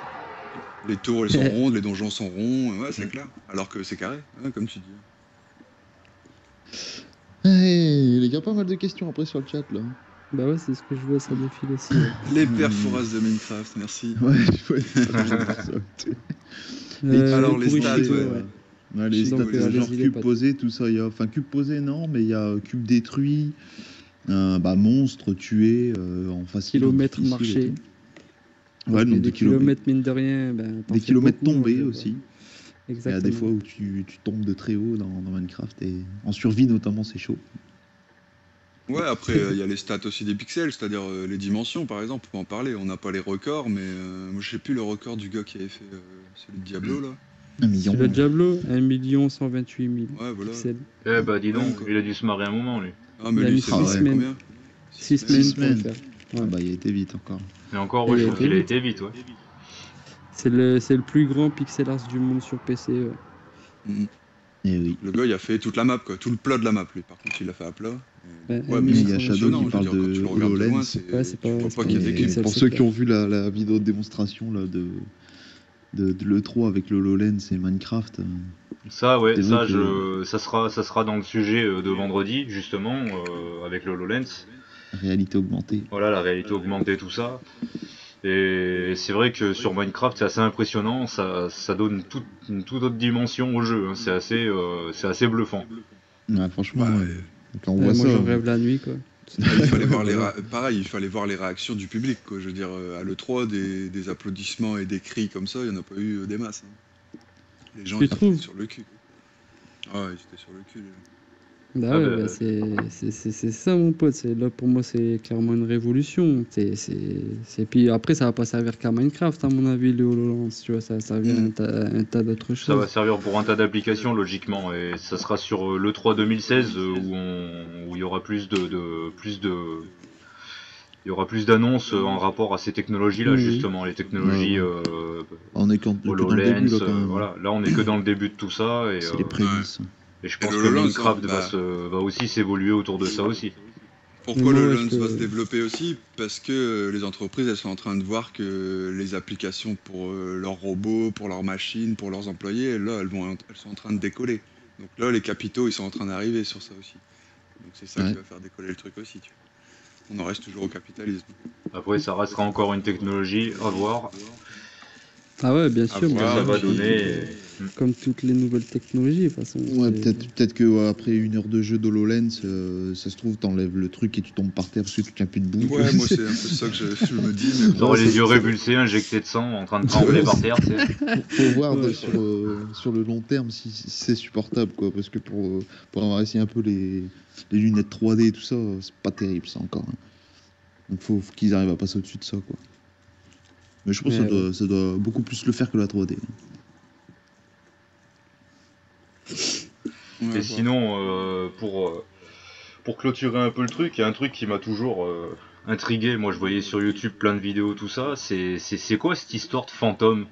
les tours, elles sont rondes, les donjons sont ronds, ouais, c'est clair. Alors que c'est carré, ouais, comme tu dis. Hey, les gars, pas mal de questions après sur le chat, là. Bah ouais, c'est ce que je vois, ça défile aussi. Ouais. Les perforas de Minecraft, merci. Ouais, je vois ça. Alors, Pour les stats, Ishido, ouais. ouais. Ouais, les Donc, stats, genre allez-y, les cube potes. posé, tout ça. Enfin, cube posé, non, mais il y a cube détruit, bah, monstre tué en facile. en Kilomètres difficile et marchés. tout. Parce Ouais, que donc des kilomètres, mine de rien, ben, t'en des fais kilomètres beaucoup dans le tombés jeu, quoi. aussi. Il y a Exactement. des fois où tu tombes de très haut dans Minecraft et en survie notamment, c'est chaud. Ouais, après, il y a les stats aussi des pixels, c'est-à-dire les dimensions, par exemple, on peut en parler. On n'a pas les records, mais moi, je sais plus le record du gars qui avait fait celui de Diablo, là. 1 million. Sur le Diablo, 1 128 000 Ouais, voilà. pixels. Eh bah dis Ouais, donc, quoi. il a dû se marrer un moment lui. Ah, mais Il a lui, mis c'est 6 marré semaines. combien 6 6 semaines pour le semaines. faire. Ah Ouais. bah, il a été vite encore. Et encore, Et ouais, il je a trouve été qu'il a vite. été vite, ouais. C'est le plus grand pixel art du monde sur PC. Ouais. Mhm. Et oui. Le gars, il a fait toute la map, quoi. Tout le plat de la map, lui. Par contre, il l'a fait à plat. Ouais, Ouais, 1 mais Et c'est il y a 128 000. Shadow impressionnant. qui Je veux parle dire, quand tu de le regardes de loin, HoloLens. c'est... Ouais, c'est tu pas- vois c'est pas pas qu'il y a des des Et pixels, pour c'est ceux clair. qui ont vu la vidéo de démonstration là, de l'E3 avec le HoloLens et Minecraft, Ça, ouais, c'est vrai que ça sera dans le sujet de vendredi, justement, avec le HoloLens. réalité augmentée. Voilà, la réalité augmentée, tout ça. Et c'est vrai que sur Minecraft, c'est assez impressionnant, ça donne une toute autre dimension au jeu, hein. C'est assez bluffant. Ouais, franchement, Bah, quand on voit Moi, ça. j'en rêve la nuit, quoi. il fallait voir Voilà. pareil, il fallait voir les réactions du public, quoi. Je veux dire, à l'E3, des applaudissements et des cris comme ça, il n'y en a pas eu des masses, hein. Les gens, Tu ils étaient trouves? sur le cul. Ah ouais, ils étaient sur le cul, les gens. Bah Ah ouais, bah, bah c'est ça mon pote, là pour moi c'est clairement une révolution. Puis après ça va pas servir qu'à Minecraft à mon avis le HoloLens, tu vois, ça va servir à Mm. un tas d'autres ça va choses. servir pour un tas d'applications logiquement et ça sera sur l'E3 2016 où il y aura il y aura plus d'annonces en rapport à ces technologies-là Mhm. justement, les Ouais, technologies ouais. On est que dans le début, HoloLens, là, quand même, hein. voilà. Là on est que dans le début de tout ça C'est les Ouais. prémices. et je Et le pense que HoloLens, Minecraft bah, va aussi s'évoluer autour de ça aussi. Mais pourquoi moi le ouais, HoloLens va se développer aussi? Parce que les entreprises, elles sont en train de voir que les applications pour leurs robots, pour leurs machines, pour leurs employés, là, elles sont en train de décoller. Donc là, les capitaux, ils sont en train d'arriver sur ça aussi. Donc c'est ça qui Ouais. va faire décoller le truc aussi, tu vois. On en reste toujours au capitalisme. Après ça restera encore une technologie à voir Ah ouais, bien À sûr, ce que mais ça voir, bon, va puis... donner. comme toutes les nouvelles technologies, de toute façon, Ouais, peut-être que après 1 heure de jeu d'HoloLens, ça se trouve, t'enlèves le truc et tu tombes par terre parce que tu tiens plus debout. Tu Ouais, vois, moi, c'est un peu ça que je me dis, mais Ça bon. aurait ouais, les yeux révulsés, injectés de sang, en train de trembler ouais, par terre, tu sais. faut voir Ouais. sur le long terme si c'est supportable, quoi. Parce que pour avoir essayé un peu les lunettes 3D et tout ça, c'est pas terrible, ça encore, hein. Donc faut qu'ils arrivent à passer au-dessus de ça, quoi. Mais je pense que Mais ouais. ça doit beaucoup plus le faire que la 3D. On va Et voir. sinon, pour clôturer un peu le truc, il y a un truc qui m'a toujours intrigué. Moi, je voyais sur YouTube plein de vidéos, tout ça. C'est quoi cette histoire de fantôme?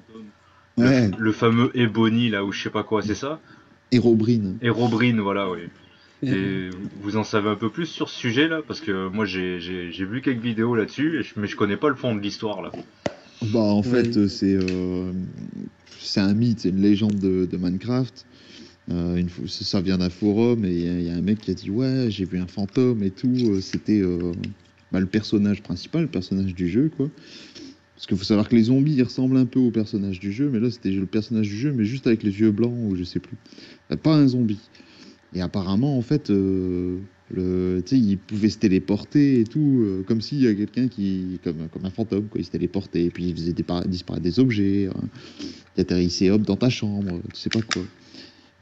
Ouais, Le fameux Ebony, là, ou je sais pas quoi, c'est ça? Herobrine. Hérobrine, voilà, oui. Et vous en savez un peu plus sur ce sujet-là? Parce que moi, j'ai vu quelques vidéos là-dessus, mais je connais pas le fond de l'histoire, là. Bah, en fait, Ouais. c'est un mythe, c'est une légende de Minecraft. Ça vient d'un forum et il y a un mec qui a dit ouais, j'ai vu un fantôme et tout. C'était bah, le personnage principal, le personnage du jeu, quoi. Parce qu'il faut savoir que les zombies ils ressemblent un peu au personnage du jeu, mais là c'était le personnage du jeu, mais juste avec les yeux blancs ou je sais plus. Pas un zombie. Et apparemment, en fait, tu sais, il pouvait se téléporter et tout, comme s'il y a quelqu'un comme un fantôme, quoi. Il se téléportait et puis il faisait disparaître des objets, il atterrissait hop dans ta chambre, tu sais pas quoi.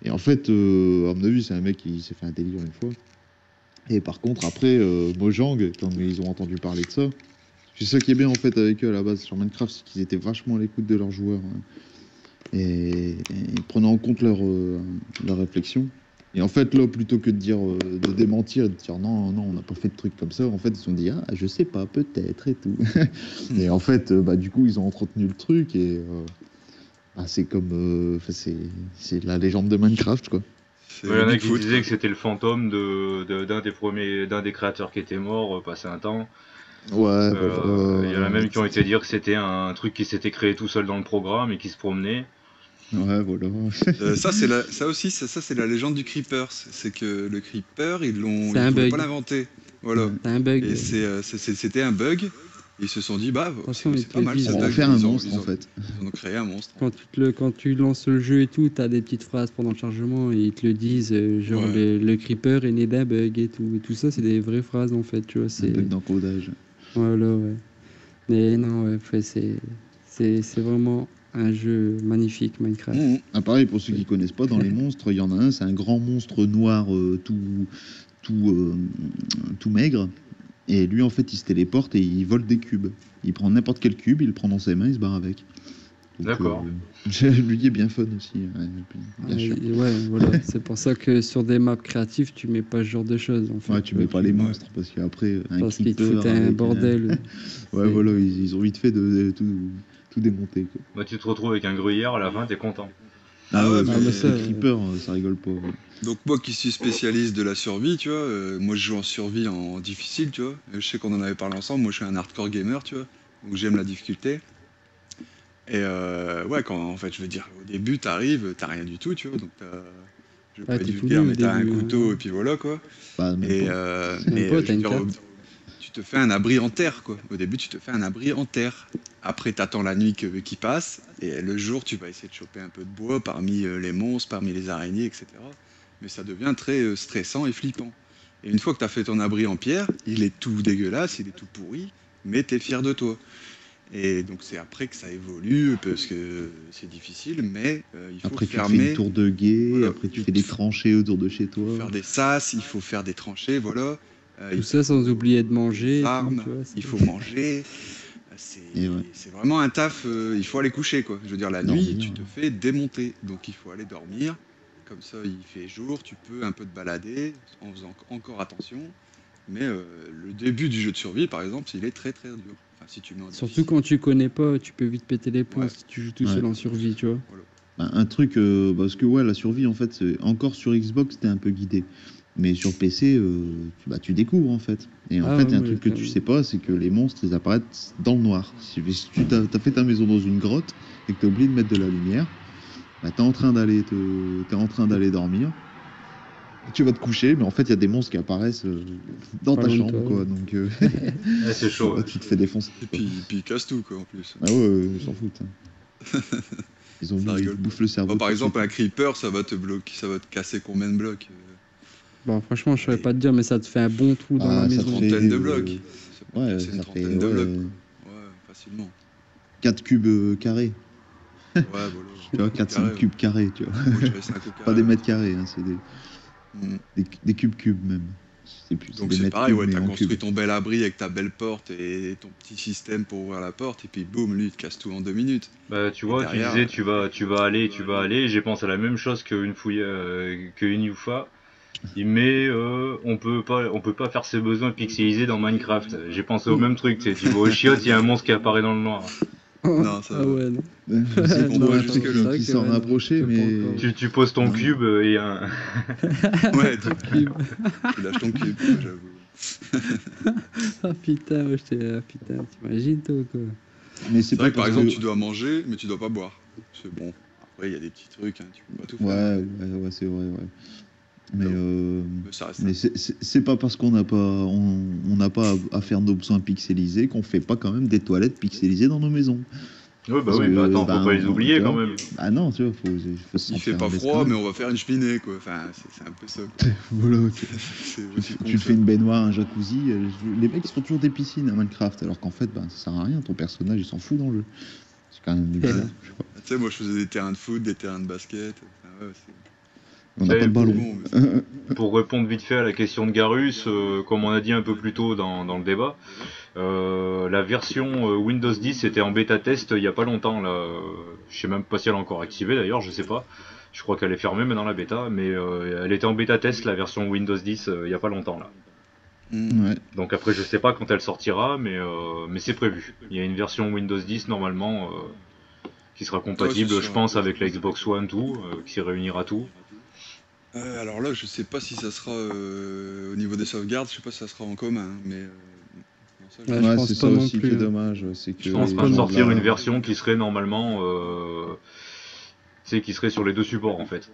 Et en fait, à mon avis, c'est un mec qui s'est fait un délire une fois. Et par contre, après, Mojang, quand ils ont entendu parler de ça, c'est ça qui est bien en fait avec eux à la base sur Minecraft, c'est qu'ils étaient vachement à l'écoute de leurs joueurs, hein. Et ils prenaient en compte leur réflexion. Et en fait, là, plutôt que de dire, de démentir et de dire non, non, on n'a pas fait de trucs comme ça, en fait, ils se sont dit, ah, je sais pas, peut-être et tout. Et en fait, bah, du coup, ils ont entretenu le truc et bah, c'est comme, enfin, c'est la légende de Minecraft, quoi. C'est Il y le en a qui Bigfoot, disaient quoi. que c'était le fantôme d'un des créateurs qui était mort, passé un temps. Ouais, voilà. Il y en a même qui ont été dire que c'était un truc qui s'était créé tout seul dans le programme et qui se promenait. Ouais, voilà. Ça aussi, ça, c'est la légende du Creeper. C'est que le Creeper, C'est ils un voulaient pas bug. l'inventer. Voilà. Ouais. C'est un bug. Et De c'était un bug. Ils se sont dit, bah, toute façon, ils c'est te pas le mal ce On disent. va en bug. faire un monstre, en fait. Ils en ont créé un monstre. Quand tu lances le jeu et tout, t'as des petites phrases pendant le chargement et ils te le disent, genre Ouais. le creeper est né d'un bug et tout. Et tout ça, c'est des vraies phrases en fait, tu vois. Un bug d'encodage. Voilà, ouais. Mais non, ouais, c'est vraiment un jeu magnifique, Minecraft. Mhm. Ah, pareil, pour ceux qui connaissent pas, dans les monstres, il y en a un, c'est un grand monstre noir tout, euh, tout maigre. Et lui, en fait, il se téléporte et il vole des cubes. Il prend n'importe quel cube, il le prend dans ses mains, il se barre avec. Donc, D'accord. lui est bien fun aussi, ouais, bien sûr. Ouais, voilà. C'est pour ça que sur des maps créatives, tu mets pas ce genre de choses, en fait. Ouais, tu mets pas les monstres parce qu'après, un Parce qu'ils te creeper foutent un avec bordel. Ouais, C'est- voilà, ils ont vite fait de tout démonter, quoi. Bah, tu te retrouves avec un gruyère à la fin, t'es content. Ah ouais, Ah, mais Les ça, creepers, ça rigole pas, ouais. Donc moi qui suis spécialiste de la survie, tu vois, moi je joue en survie en difficile, tu vois. Je sais qu'on en avait parlé ensemble, moi je suis un hardcore gamer, tu vois. Donc j'aime la difficulté. Et ouais, quand en fait, je veux dire, au début, t'as rien du tout, tu vois. Donc je veux pas être t'es tout vulgaire, nu au mais t'as un début, couteau et hein. puis voilà, quoi. Bah, même Et pas. Même pas, je t'as veux une dire, carte. tu te fais un abri en terre, quoi. Au début, tu te fais un abri en terre. Après, t'attends la nuit qui passe, et le jour, tu vas essayer de choper un peu de bois parmi les monstres, parmi les araignées, etc. Mais ça devient très stressant et flippant. Et une fois que t'as fait ton abri en pierre, il est tout dégueulasse, il est tout pourri, mais t'es fier de toi. Et donc c'est après que ça évolue, parce que c'est difficile, mais il faut Après, tu fais une fermer, tour de guet, voilà, après, tu fais des tranchées autour de chez toi. faire des sas, il faut faire des tranchées, voilà. Tout Il ça sans faut oublier de des manger et tout, armes, tu vois. il faut manger. Et ouais, C'est vraiment un taf, il faut aller coucher, quoi. Je veux dire, la nuit, tu dormir. te fais démonter, donc il faut aller dormir. Comme ça, il fait jour, tu peux un peu te balader en faisant encore attention. Mais le début du jeu de survie, par exemple, il est très très dur. Enfin, si tu mets en Surtout difficile. quand tu connais pas, tu peux vite péter les plombs Ouais. si tu joues tout Ouais. seul en survie, tu vois. Voilà. Bah, un truc, parce que ouais, la survie, en fait, encore sur Xbox, t'es un peu guidé. Mais sur PC, tu découvres, en fait. Et en Ah fait, ouais, il y a un moi, truc que tu sais pas, c'est que les monstres, ils apparaissent dans le noir. Si tu t'as fait ta maison dans une grotte et que t'as oublié de mettre de la lumière, bah, t'es en train d'aller dormir. Tu vas te coucher, mais en fait, il y a des monstres qui apparaissent dans pas ta loin de chambre, toi. quoi. Donc, Ouais, c'est chaud. là, tu te fais défoncer. Et quoi. puis ils cassent tout, quoi, en plus. Ah ouais, ils s'en foutent. Hein. Ils ont Ça ils rigole. bouffent le cerveau. Bah, par tout de exemple, un suite. creeper, ça va te bloquer, ça va te casser combien de blocs? Bon, franchement, je saurais Allez, pas te dire, mais ça te fait un bon trou dans la Ah, ça une te maison. fait. trentaine de blocs. Ça peut te Ouais, casser une ça fait trentaine de blocs, quoi. Ouais, facilement. 4 cubes carrés. Ouais, voilà. Tu vois, 5 4-5 cubes carrés, tu vois. Moi, je dirais 5 au Pas carré. des mètres carrés, hein, c'est Mm. des cubes même. C'est plus, c'est Donc des c'est mètres pareil, cubes, ouais, mais t'as en construit cubes. ton bel abri avec ta belle porte et ton petit système pour ouvrir la porte, et puis boum, lui, il te casse tout en 2 minutes. Bah, tu Et vois, derrière, tu disais, tu vas aller, j'ai pensé à la même chose qu'une fouille, qu'une Yufa. Mais on peut pas faire ses besoins pixelisés dans Minecraft. J'ai pensé au même truc, tu sais, tu vas au chiottes, il y a un monstre qui apparaît dans le noir. Non, ça Ah va. ouais, non. J'essaie de on trouver va un truc jusque-là. C'est vrai qui que, s'en ouais, non, rapprochait, je peux pas mais. encore. Tu poses ton Non. cube et un... Ouais, Cube. tu lâches ton cube, quoi, j'avoue. Ah putain, moi j'étais. Ah putain, t'imagines toi quoi. Mais c'est C'est pas vrai que par parce exemple, que. tu dois manger, mais tu dois pas boire. C'est bon. Après, il y a des petits trucs, hein, tu peux pas tout faire. Ouais, c'est vrai, ouais. Mais, Mais ça reste. mais c'est pas parce qu'on n'a pas à faire nos besoins pixelisés qu'on fait pas quand même des toilettes pixelisées dans nos maisons. Ouais, bah Parce oui, mais que, attends, faut pas les oublier tu quand vois, même. bah non, tu vois, faut se Il fait sentir pas à l'aise froid, quand mais même. on va faire une cheminée, quoi. Enfin, c'est un peu ça, quoi. Voilà, C'est aussi con tu que te ça. fais une baignoire, un jacuzzi. Les mecs ils se font toujours des piscines à Minecraft, alors qu'en fait, ben, ça sert à rien. Ton personnage il s'en fout dans le jeu. C'est quand même bizarre. Je sais pas. Tu sais, moi, je faisais des terrains de foot, des terrains de basket. Enfin, ouais, On n'a Ouais, pas de c'est ballon. bon, mais Pour répondre vite fait à la question de Garus, comme on a dit un peu plus tôt dans le débat, la version Windows 10 était en bêta test il y a pas longtemps là. Je sais même pas si elle est encore activée d'ailleurs, je sais pas. Je crois qu'elle est fermée maintenant la bêta, mais elle était en bêta test la version Windows 10 il y a pas longtemps là. Ouais. Donc après je sais pas quand elle sortira, mais c'est prévu. Il y a une version Windows 10 normalement qui sera compatible, je pense, avec la Xbox One tout, qui réunira tout. Alors là, je sais pas si ça sera au niveau des sauvegardes, je sais pas si ça sera en commun, mais non, ça, je Ouais, sais je Ouais, pense c'est pas ça non aussi qui plus, est hein. dommage, c'est que Je pense les pas de gens sortir là- une version qui serait normalement, qui serait sur les deux supports en fait.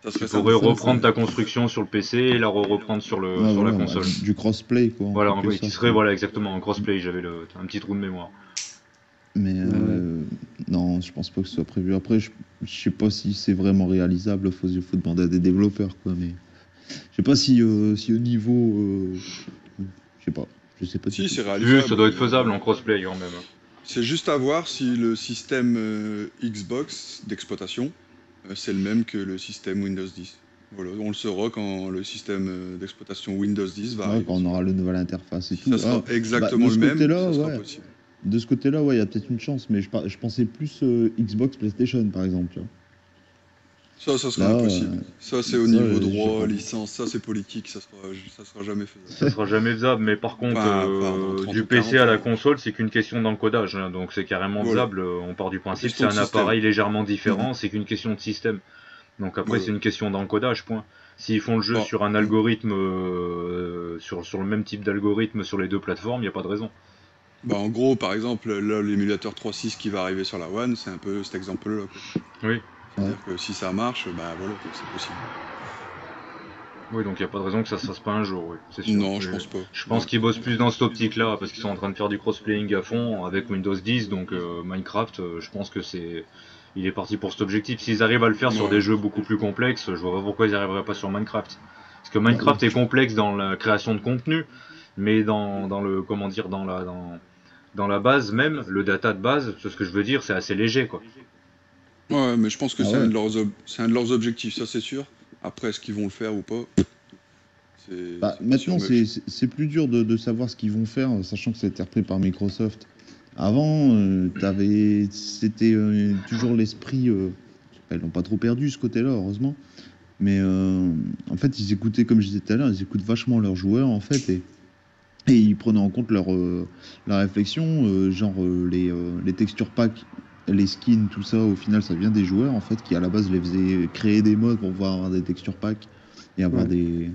Ça Tu serait pourrais sympa. reprendre ta construction sur le PC et la reprendre Ouais, sur la voilà, console. du crossplay quoi, en Voilà, quelque qui sorte. serait voilà exactement un crossplay. J'avais un petit trou de mémoire. Mais Ouais. non, je pense pas que ce soit prévu. Après, je sais pas si c'est vraiment réalisable. Faut demander à des développeurs, quoi. Mais je sais pas si au niveau, je sais pas. Je sais pas du Si, tout. c'est Si, réalisable. ça doit être faisable en crossplay quand même. C'est juste à voir si le système Xbox d'exploitation, c'est le même que le système Windows 10. Voilà, on le saura quand le système d'exploitation Windows 10 va Ouais, arriver. quand on aura la nouvelle interface et Si tout. ça sera Ah, exactement de le ce même, côté-là, ça sera ouais. possible. De ce côté-là, ouais, il y a peut-être une chance. Mais je pensais plus Xbox, PlayStation, par exemple. Tu vois. Ça serait Là, impossible. Ça, c'est au ça, niveau j'ai droit, pas. licence, ça, c'est politique, ça sera jamais faisable. Ça sera jamais faisable, mais par contre, Enfin, dans 30 du ou PC 40 à la ans. console, c'est qu'une question d'encodage, hein, donc c'est carrément Voilà. faisable. On part du principe que c'est Question de un système. appareil légèrement Mhm. différent, c'est qu'une question de système. Donc après, Voilà. c'est une question d'encodage, point. S'ils font le jeu Bon. sur un algorithme, sur le même type d'algorithme sur les deux plateformes, il n'y a pas de raison. Bah, en gros, par exemple, là, l'émulateur 3.6 qui va arriver sur la One, c'est un peu cet exemple-là, quoi. Oui. C'est-à-dire que si ça marche, bah voilà, quoi, c'est possible. Oui, donc il n'y a pas de raison que ça se fasse pas un jour, oui, c'est sûr. Non, je Mais pense pas. je pense qu'ils bossent plus dans cette optique-là, parce qu'ils sont en train de faire du crossplaying à fond avec Windows 10, donc Minecraft, je pense que il est parti pour cet objectif. S'ils arrivent à le faire sur Ouais. des jeux beaucoup plus complexes, je vois pas pourquoi ils n'y arriveraient pas sur Minecraft. Parce que Minecraft est complexe dans la création de contenu, mais dans le, comment dire, dans la base même, le data de base, ce que je veux dire, c'est assez léger, quoi. Ouais, mais je pense que Ah c'est ouais. c'est un de leurs objectifs, ça c'est sûr. Après, est-ce qu'ils vont le faire ou pas? Bah, C'est pas sûr. maintenant, Mais c'est plus dur de savoir ce qu'ils vont faire, sachant que ça a été repris par Microsoft. Avant, c'était toujours l'esprit. Ils l'ont pas trop perdu ce côté-là, heureusement. Mais en fait, ils écoutaient, comme je disais tout à l'heure, ils écoutent vachement leurs joueurs, en fait, et ils prenaient en compte la réflexion, les texture packs, les skins, tout ça, au final, ça vient des joueurs, en fait, qui à la base les faisaient créer des modes pour pouvoir avoir des texture packs et avoir Ouais. des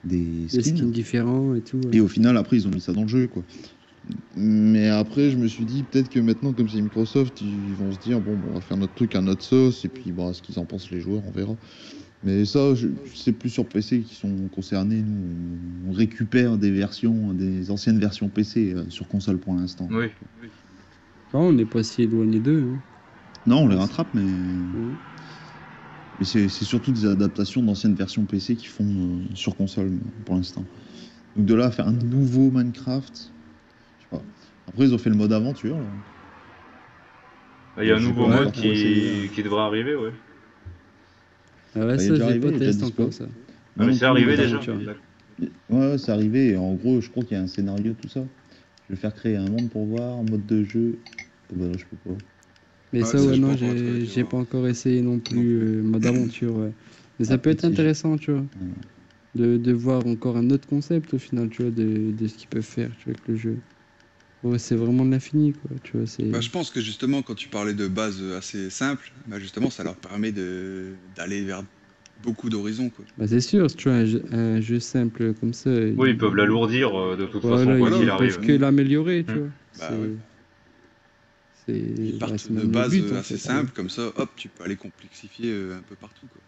Des skins. skins différents et tout. Et au final, après, ils ont mis ça dans le jeu, quoi. Mais après, je me suis dit, peut-être que maintenant, comme c'est Microsoft, ils vont se dire, bon, on va faire notre truc à notre sauce, et puis, bon, ce qu'ils en pensent les joueurs, on verra. Mais ça, c'est plus sur PC qui sont concernés. Nous, on récupère des anciennes versions PC sur console pour l'instant. Oui. Ah, on n'est pas si éloigné d'eux. Hein. Non, on les Ouais, rattrape, mais Mhm. c'est surtout des adaptations d'anciennes versions PC qui font sur console pour l'instant. Donc de là à faire un nouveau Minecraft, je sais pas. Après, ils ont fait le mode aventure, là. Il y a un J'ai nouveau pas mode encore trop essayé, hein. qui devrait arriver, ouais. Ah ouais, Bah, il est ça, je déjà l'ai arrivé, pas il est déjà testé dispo. encore, ça. Ah, Moi mais non c'est plus, arrivé Mode déjà. aventure. Ouais, c'est arrivé, et en gros, je crois qu'il y a un scénario, tout ça. Je vais faire créer un monde pour voir, un mode de jeu. Bah là, je peux pas. Mais ouais, ça, ça, ouais, j'ai pas non, encore été j'ai voir. pas encore essayé non Non plus plus. mode aventure, ouais. Mais ça Ah, peut être peut-être si intéressant, tu vois, de voir encore un autre concept au final, tu vois, de ce qu'ils peuvent faire, tu vois, avec le jeu. Ouais, c'est vraiment de l'infini, quoi, tu vois, c'est... Bah, je pense que justement, quand tu parlais de bases assez simples, bah, justement, ça leur permet d'aller vers beaucoup d'horizons, quoi. Bah, c'est sûr, tu vois, un jeu simple comme ça, Oui, ils peuvent l'alourdir de toute façon, voilà, quoi Voilà, qu'il ils quoi. peuvent arrive. que l'améliorer, tu Hmm. vois. Bah ouais. Ils Bah, partent c'est de même le bases but, en assez fait, tu vois. simples, comme ça, hop, tu peux aller complexifier un peu partout, quoi.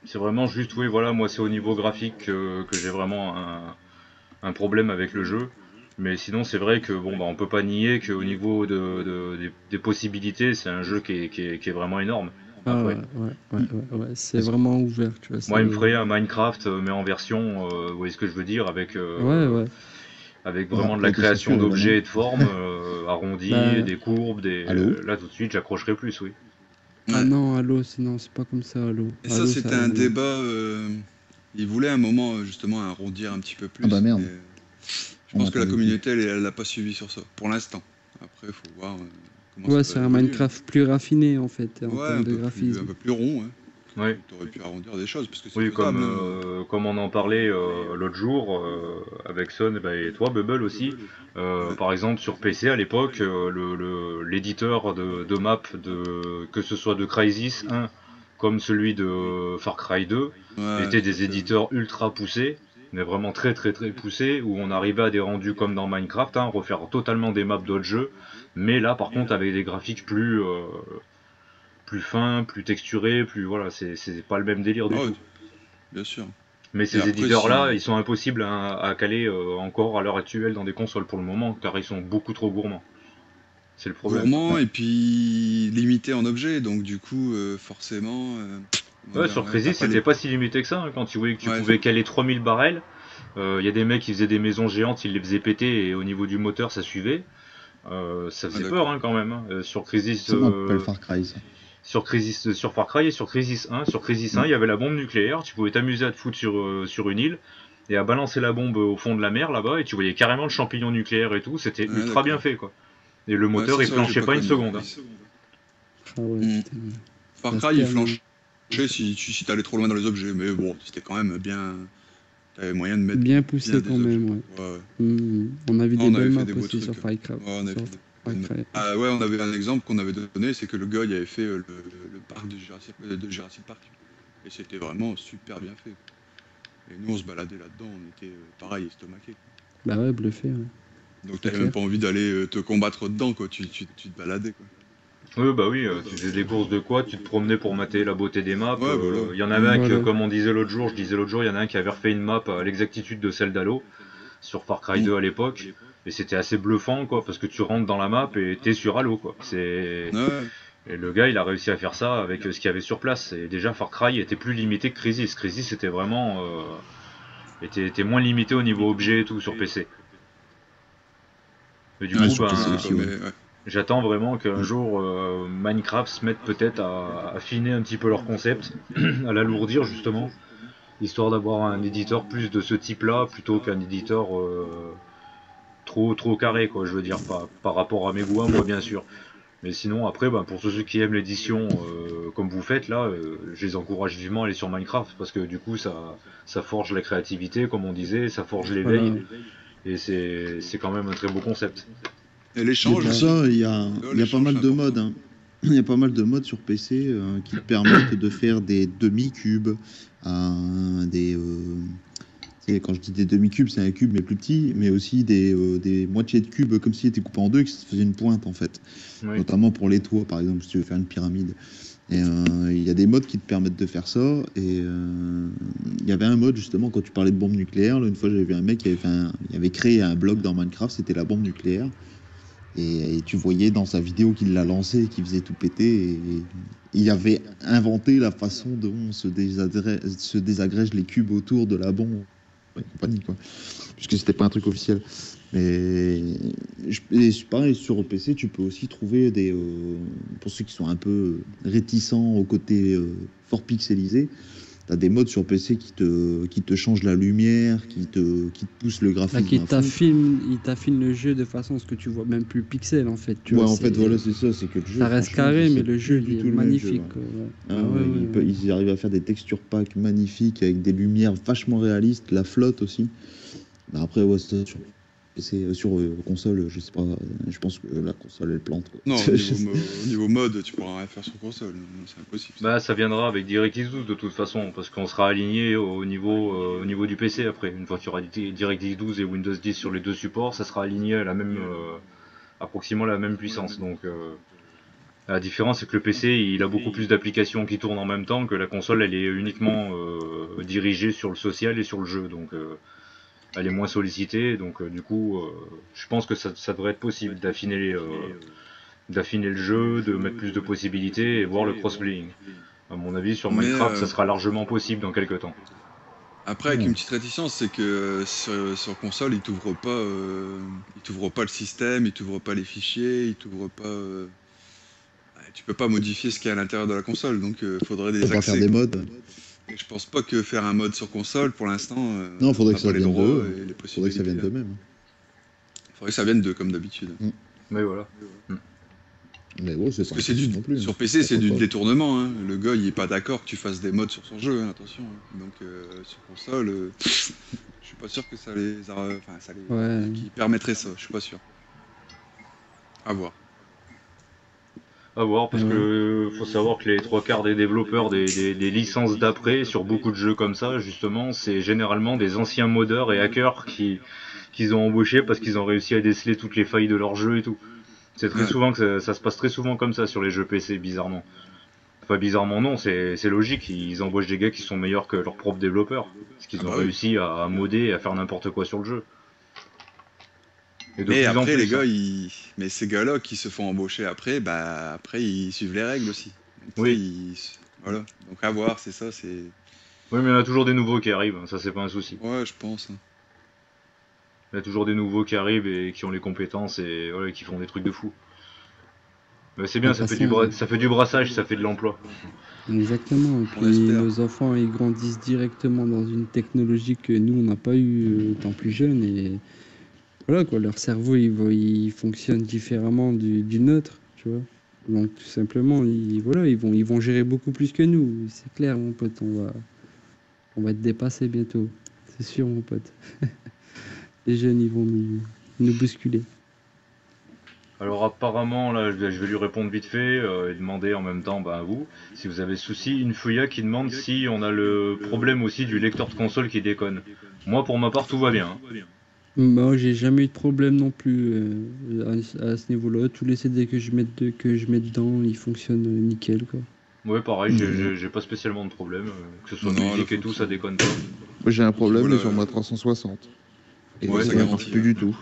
C'est vraiment juste, oui, voilà, moi c'est au niveau graphique que j'ai vraiment un problème avec le jeu. Mais sinon, c'est vrai que bon, bah, on peut pas nier qu'au niveau des possibilités, c'est un jeu qui est vraiment énorme. Ah Après, ouais, c'est Est-ce vraiment ouvert, tu vois, moi, il me c'est... ferait un Minecraft, mais en version, vous voyez ce que je veux dire, Ouais. avec Ah, vraiment de la création autocenture, évidemment. d'objets et de formes arrondies, Bah, des courbes, Allô? là tout de suite, j'accrocherais plus, oui. ah Ouais. non, Halo, non, c'est pas comme ça, Halo. Et ça, Halo, c'était ça, un non. débat. Ils voulaient à un moment, justement, arrondir un petit peu Ah bah plus, merde, mais je on pense que la n'entendait plus. communauté, elle l'a pas suivi sur ça, pour l'instant. Après, il faut voir comment ça Ouais, va c'est un évoluer, hein. Minecraft plus raffiné, en fait, en Ouais, termes de graphisme. un peu plus rond, hein. Ouais. T'aurais pu arrondir des choses, parce que c'est Oui, faisable, hein. comme on en parlait l'autre jour avec Son et toi, Bubble aussi. Ouais, Par exemple, sur PC à l'époque, l'éditeur de map, que ce soit de Crysis 1 comme celui de Far Cry 2, ouais, étaient tout à des fait. éditeurs ultra poussés, mais vraiment très très très poussés, où on arrivait à des rendus comme dans Minecraft, hein, refaire totalement des maps d'autres jeux, mais là par contre avec des graphiques plus fins, plus texturés, plus voilà, c'est pas le même délire du Ah ouais, tout. bien sûr. Mais Et ces après, éditeurs-là, si. ils sont impossibles à caler encore à l'heure actuelle dans des consoles pour le moment, car ils sont beaucoup trop gourmands. C'est le problème. Gourmand Ouais. et puis limité en objets, donc du coup, forcément, comment Ouais, dire, sur ouais, t'as Crysis, pas c'était les. pas si limité que ça, hein, quand tu voyais que tu Ouais, pouvais caler 3000 barrels. Il y a des mecs qui faisaient des maisons géantes, ils les faisaient péter et au niveau du moteur, ça suivait. Ça ah, faisait peur d'accord. hein, quand même. Hein. Ça me rappelle Far Cry, ça. Sur Far Cry et sur Crysis 1. Sur Crysis 1, il y avait la bombe nucléaire, tu pouvais t'amuser à te foutre sur une île et à balancer la bombe au fond de la mer là-bas et tu voyais carrément le champignon nucléaire et tout, c'était Ouais, ultra bien d'accord. fait quoi. Et le Ouais, moteur ça, il c'est vrai que j'ai flanchait pas pas une connu seconde. Hein. Crysis. Ah ouais, Hmm. putain. Far À ce Cry, il terme, flanchait si t'allais trop loin dans les objets, mais bon, c'était quand même bien. T'avais moyen de mettre bien bien poussé quand des objets. même, ouais. Ouais, ouais. On a vu Ah, des on belles avait maps fait des beaux aussi sur trucs, hein. Far Cry. Ouais, on avait Sur fait des Far bonnes maps. Cry. Ah ouais, on avait un exemple qu'on avait donné, c'est que le gars, il avait fait le parc de Jurassic Park. Et c'était vraiment super bien fait, quoi. Et nous, on se baladait là-dedans, on était pareil, estomaqués, quoi. Bah ouais, bluffé, ouais. Donc C'est t'avais même clair. pas envie d'aller te combattre dedans, quoi. Tu te baladais, quoi. Oui, bah oui, tu faisais des courses de quoi, tu te promenais pour mater la beauté des maps. Ouais, voilà. Il y en avait un que, Voilà. comme on disait l'autre jour, je disais l'autre jour, il y en a un qui avait refait une map à l'exactitude de celle d'Halo, sur Far Cry 2 à l'époque, et c'était assez bluffant, quoi, parce que tu rentres dans la map et t'es sur Halo, quoi. Ouais, Et le gars, il a réussi à faire ça avec ce qu'il y avait sur place. Et déjà, Far Cry était plus limité que Crysis. Crysis était vraiment... était moins limité au niveau objet et tout sur PC. Et du Ouais, coup, sur PC ben, aussi, mais, ouais. ouais. j'attends vraiment qu'un jour Minecraft se mette peut-être à affiner un petit peu leur concept, à l'alourdir justement, histoire d'avoir un éditeur plus de ce type-là plutôt qu'un éditeur trop carré, quoi. Je veux dire, par rapport à mes goûts, moi bien sûr. Mais sinon, après, ben, pour tous ceux qui aiment l'édition comme vous faites là, je les encourage vivement à aller sur Minecraft parce que du coup, ça forge la créativité, comme on disait, ça forge l'éveil Voilà. et c'est quand même un très beau concept. Et Mais l'échange pour aussi. ça, Là, il y a pas l'échange, mal c'est de important. modes, hein. Il y a pas mal de modes sur PC qui te permettent de faire des demi-cubes, des. Quand je dis des demi-cubes, c'est un cube mais plus petit, mais aussi des moitiés de cubes comme s'il était coupé en deux et que ça faisait une pointe en fait. Oui. Notamment pour les toits, par exemple, si tu veux faire une pyramide. Et il y a des modes qui te permettent de faire ça. Et il y avait un mode justement quand tu parlais de bombe nucléaire. Là, une fois, j'avais vu un mec qui il avait créé un bloc dans Minecraft, c'était la bombe nucléaire. Et tu voyais dans sa vidéo qu'il l'a lancé et qu'il faisait tout péter. Et il avait inventé la façon dont se désagrègent les cubes autour de la bombe et compagnie, quoi. Puisque c'était pas un truc officiel. Mais et pareil, sur PC, tu peux aussi trouver pour ceux qui sont un peu réticents au côté fort pixelisé, tu as des modes sur PC qui te changent la lumière, qui te poussent le Là, graphisme à fond. il t'affine le jeu de façon à ce que tu vois même plus pixel en fait. Tu Ouais, vois, en fait, voilà, c'est ça, c'est que le jeu, ça reste franchement, carré, mais c'est le plus jeu du il est tout le même jeu, magnifique. ouais. Quoi, ouais. Ah Ah ouais, ouais, ouais, ouais. ils arrivent à faire des texture packs magnifiques avec des lumières vachement réalistes, la flotte aussi. Bah après, ouais, ça, sur PC, sur console, je sais pas, je pense que la console elle plante, quoi. Non, au niveau mode, tu pourras rien faire sur console. C'est impossible. Ça. Bah ça viendra avec DirectX 12 de toute façon, parce qu'on sera aligné au niveau du PC après. Une fois qu'il y aura DirectX 12 et Windows 10 sur les deux supports, ça sera aligné à la même approximativement la même puissance. Donc la différence c'est que le PC il a beaucoup plus d'applications qui tournent en même temps que la console elle est uniquement dirigée sur le social et sur le jeu. Donc elle est moins sollicitée, donc du coup je pense que ça devrait être possible d'affiner le jeu, de mettre plus de possibilités et voir le crossplaying. À mon avis, sur Mais Minecraft, ça sera largement possible dans quelques temps. après, avec Ouais. une petite réticence, c'est que sur console, il t'ouvre pas le système, il t'ouvre pas les fichiers, il t'ouvre pas. Ouais, tu peux pas modifier ce qu'il y a à l'intérieur de la console, donc faudrait Tu des peux pas faire accès, des quoi. modes. Et je pense pas que faire un mode sur console, pour l'instant, Non, on faudrait n'a que ça pas les vienne droits d'eux. et les Faudrait que ça possibilités. vienne Hein. d'eux-mêmes. Faudrait que ça vienne d'eux, comme d'habitude. Mais voilà. Mais bon, c'est Parce pas que c'est impossible non plus, hein. sur PC, c'est du Pourquoi pas. détournement. Hein. Le gars, il est pas d'accord que tu fasses des mods sur son jeu, hein, attention. Hein. Donc sur console, je suis pas sûr que Ouais. qui permettrait ça. Je suis pas sûr. À voir. À voir, parce Ouais. que faut savoir que les trois quarts des développeurs des licences d'après, sur beaucoup de jeux comme ça, justement, c'est généralement des anciens modeurs et hackers qu'ils ont embauchés parce qu'ils ont réussi à déceler toutes les failles de leur jeu et tout. C'est très Ouais. souvent que ça se passe très souvent comme ça sur les jeux PC, bizarrement. Enfin, bizarrement non, c'est logique, ils embauchent des gars qui sont meilleurs que leurs propres développeurs. Parce Ah qu'ils ont bah oui. réussi à modder et à faire n'importe quoi sur le jeu. Et de Mais plus en après, les plus. gars, Hein. mais ces gars-là qui se font embaucher après, bah après ils suivent les règles aussi. Donc, tu sais, Oui. voilà. Donc à voir, c'est ça, c'est. Oui, mais il y en a toujours des nouveaux qui arrivent, hein, ça c'est pas un souci. Ouais, je pense. Hein. Il y a toujours des nouveaux qui arrivent et qui ont les compétences et voilà, qui font des trucs de fou. Mais c'est De bien, toute façon, ça fait du brassage, ça fait de l'emploi. exactement. Et On puis espère. nos enfants, ils grandissent directement dans une technologie que nous, on n'a pas eu étant plus jeunes. Et voilà, quoi, leur cerveau, il fonctionne différemment du nôtre, tu vois. Donc, tout simplement, voilà, ils vont gérer beaucoup plus que nous. C'est clair, mon pote, on va être dépassé bientôt. C'est sûr, mon pote. Les jeunes, ils vont nous bousculer. Alors apparemment, là, je vais lui répondre vite fait et demander en même temps à vous, si vous avez souci, une fouilla qui demande si on a le problème aussi du lecteur de console qui déconne. Moi, pour ma part, tout va bien. Hein. Moi, j'ai jamais eu de problème non plus à ce niveau-là. Tous les CD que je mets dedans, ils fonctionnent nickel, quoi. Ouais, pareil, Non. j'ai pas spécialement de problème, que ce soit Non, la musique et tout, ça fonction. déconne pas. Moi, j'ai un problème, mais Voilà. sur ma 360. Et Ouais, Ça il c'est marche garantit. plus Ouais. du tout.